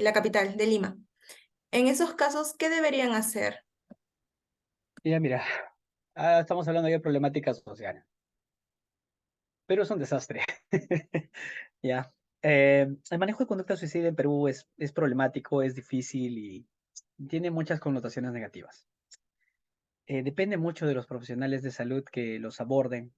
la capital, de Lima. En esos casos, ¿qué deberían hacer? Ya, mira, estamos hablando ya de problemáticas sociales, pero es un desastre. Ya. El manejo de conducta suicida en Perú es problemático, es difícil y tiene muchas connotaciones negativas. Depende mucho de los profesionales de salud que los aborden.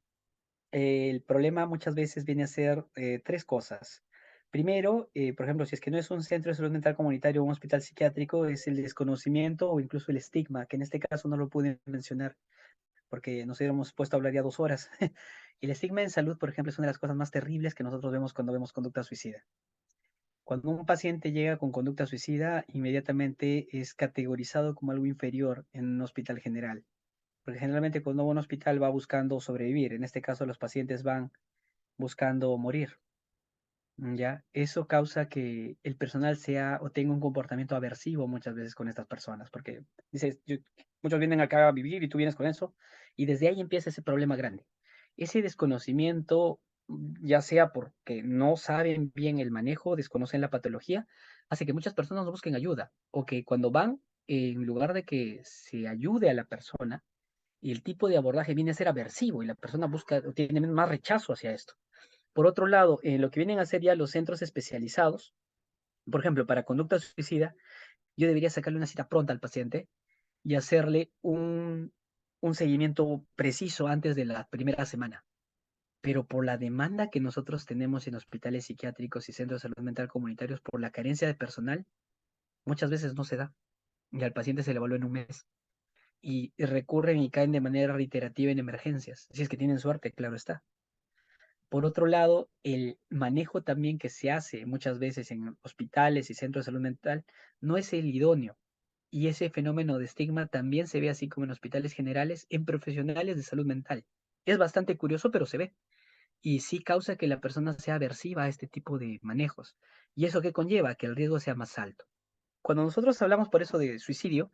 El problema muchas veces viene a ser tres cosas. Primero, por ejemplo, si es que no es un centro de salud mental comunitario o un hospital psiquiátrico, es el desconocimiento o incluso el estigma, que en este caso no lo pude mencionar porque nos hubiéramos puesto a hablar ya 2 horas. El estigma en salud, por ejemplo, es una de las cosas más terribles que nosotros vemos cuando vemos conducta suicida. Cuando un paciente llega con conducta suicida, inmediatamente es categorizado como algo inferior en un hospital general. Porque generalmente cuando va a un hospital va buscando sobrevivir. En este caso, los pacientes van buscando morir. ¿Ya? Eso causa que el personal sea o tenga un comportamiento aversivo muchas veces con estas personas, porque dices, muchos vienen acá a vivir y tú vienes con eso, y desde ahí empieza ese problema grande. Ese desconocimiento, ya sea porque no saben bien el manejo, desconocen la patología, hace que muchas personas no busquen ayuda, o que cuando van, en lugar de que se ayude a la persona, y el tipo de abordaje viene a ser aversivo, y la persona busca, o tiene más rechazo hacia esto. Por otro lado, en lo que vienen a ser ya los centros especializados, por ejemplo, para conducta suicida, yo debería sacarle una cita pronta al paciente y hacerle un seguimiento preciso antes de la primera semana. Pero por la demanda que nosotros tenemos en hospitales psiquiátricos y centros de salud mental comunitarios, por la carencia de personal, muchas veces no se da y al paciente se le evalúa en un mes. Y recurren y caen de manera reiterativa en emergencias, si es que tienen suerte, claro está. Por otro lado, el manejo también que se hace muchas veces en hospitales y centros de salud mental no es el idóneo. Y ese fenómeno de estigma también se ve así como en hospitales generales, en profesionales de salud mental. Es bastante curioso, pero se ve. Y sí causa que la persona sea aversiva a este tipo de manejos. ¿Y eso qué conlleva? Que el riesgo sea más alto. Cuando nosotros hablamos por eso de suicidio,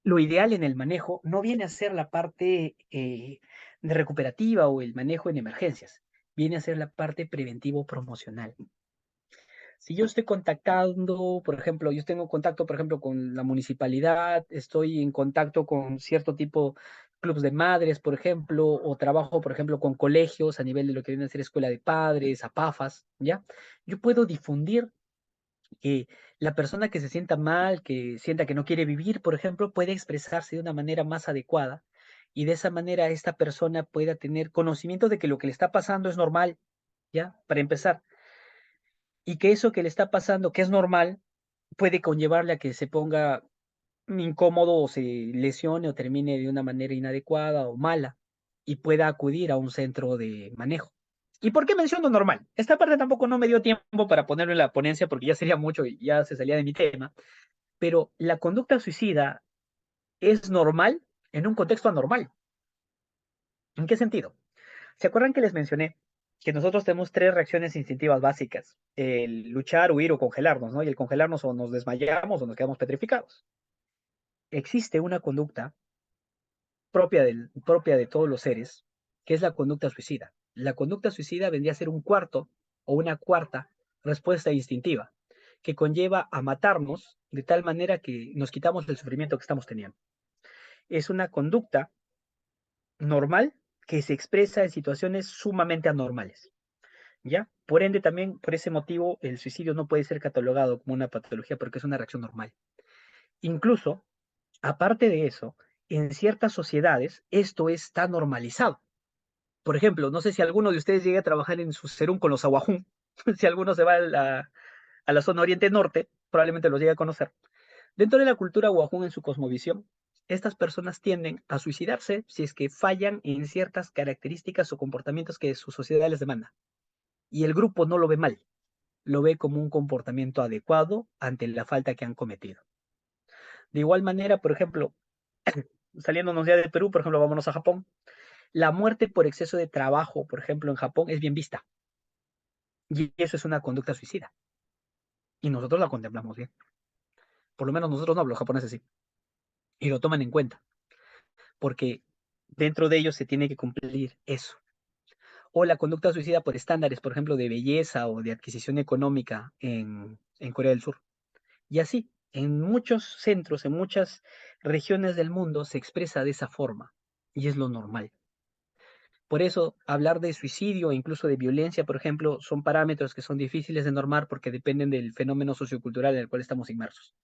lo ideal en el manejo no viene a ser la parte de recuperativa o el manejo en emergencias, viene a ser la parte preventivo-promocional. Si yo estoy contactando, por ejemplo, yo tengo contacto, por ejemplo, con la municipalidad, estoy en contacto con cierto tipo clubes de madres, por ejemplo, o trabajo, por ejemplo, con colegios a nivel de lo que viene a ser escuela de padres, APAFAS, ¿ya? Yo puedo difundir que la persona que se sienta mal, que sienta que no quiere vivir, por ejemplo, puede expresarse de una manera más adecuada y de esa manera esta persona pueda tener conocimiento de que lo que le está pasando es normal, ¿ya? Para empezar, y que eso que le está pasando, que es normal, puede conllevarle a que se ponga incómodo o se lesione o termine de una manera inadecuada o mala y pueda acudir a un centro de manejo. ¿Y por qué menciono normal? Esta parte tampoco no me dio tiempo para ponerlo en la ponencia porque ya sería mucho y ya se salía de mi tema, pero la conducta suicida es normal en un contexto anormal. ¿En qué sentido? ¿Se acuerdan que les mencioné que nosotros tenemos tres reacciones instintivas básicas? El luchar, huir o congelarnos, ¿no? Y el congelarnos o nos desmayamos o nos quedamos petrificados. Existe una conducta propia de todos los seres, que es la conducta suicida. La conducta suicida vendría a ser un cuarto o una cuarta respuesta instintiva, que conlleva a matarnos de tal manera que nos quitamos el sufrimiento que estamos teniendo. Es una conducta normal que se expresa en situaciones sumamente anormales, ¿ya? Por ende, también por ese motivo, el suicidio no puede ser catalogado como una patología porque es una reacción normal. Incluso, aparte de eso, en ciertas sociedades esto está normalizado. Por ejemplo, no sé si alguno de ustedes llega a trabajar en su serum con los aguajún, si alguno se va a la zona oriente norte, probablemente los llegue a conocer. Dentro de la cultura Wahun en su cosmovisión, estas personas tienden a suicidarse si es que fallan en ciertas características o comportamientos que su sociedad les demanda. Y el grupo no lo ve mal, lo ve como un comportamiento adecuado ante la falta que han cometido. De igual manera, por ejemplo, saliéndonos ya de Perú, por ejemplo, vámonos a Japón. La muerte por exceso de trabajo, por ejemplo, en Japón es bien vista. Y eso es una conducta suicida. Y nosotros la contemplamos bien. Por lo menos nosotros no, los japoneses sí. Y lo toman en cuenta. Porque dentro de ellos se tiene que cumplir eso. O la conducta suicida por estándares, por ejemplo, de belleza o de adquisición económica en Corea del Sur. Y así, en muchos centros, en muchas regiones del mundo se expresa de esa forma. Y es lo normal. Por eso, hablar de suicidio e incluso de violencia, por ejemplo, son parámetros que son difíciles de normar porque dependen del fenómeno sociocultural en el cual estamos inmersos.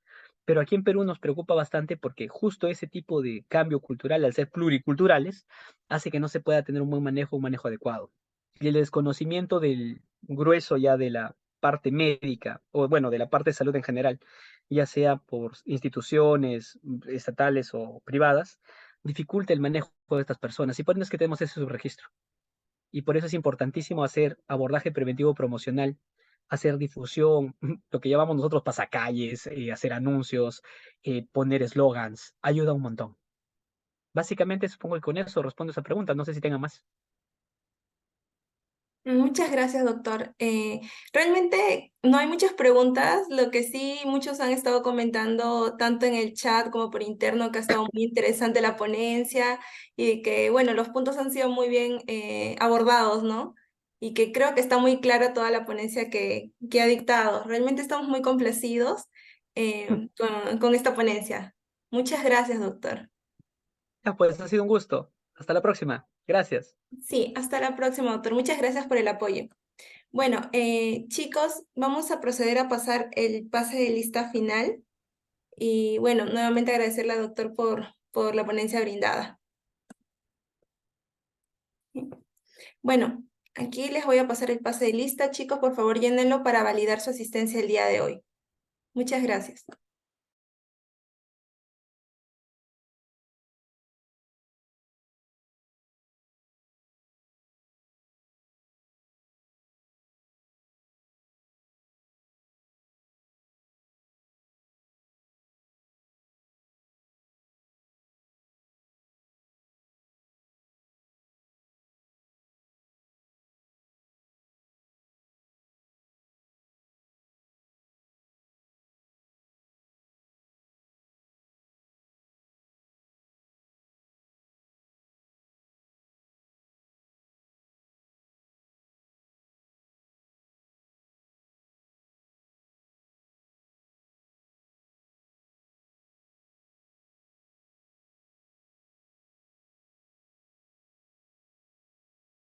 Pero aquí en Perú nos preocupa bastante porque justo ese tipo de cambio cultural, al ser pluriculturales, hace que no se pueda tener un manejo adecuado. Y el desconocimiento del grueso ya de la parte médica, o bueno, de la parte de salud en general, ya sea por instituciones estatales o privadas, dificulta el manejo de estas personas. Y por eso es que tenemos ese subregistro. Y por eso es importantísimo hacer abordaje preventivo promocional, hacer difusión, lo que llamamos nosotros pasacalles, hacer anuncios, poner eslogans, ayuda un montón. Básicamente supongo que con eso respondo esa pregunta, no sé si tenga más. Muchas gracias, doctor. Realmente no hay muchas preguntas, lo que sí muchos han estado comentando tanto en el chat como por interno que ha estado muy interesante la ponencia y que, bueno, los puntos han sido muy bien abordados, ¿no? Y que creo que está muy clara toda la ponencia que ha dictado. Realmente estamos muy complacidos con esta ponencia. Muchas gracias, doctor. Ya, pues ha sido un gusto. Hasta la próxima. Gracias. Sí, hasta la próxima, doctor. Muchas gracias por el apoyo. Bueno, chicos, vamos a proceder a pasar el pase de lista final y bueno, nuevamente agradecerle al doctor por la ponencia brindada. Bueno, aquí les voy a pasar el pase de lista, chicos, por favor llénenlo para validar su asistencia el día de hoy. Muchas gracias.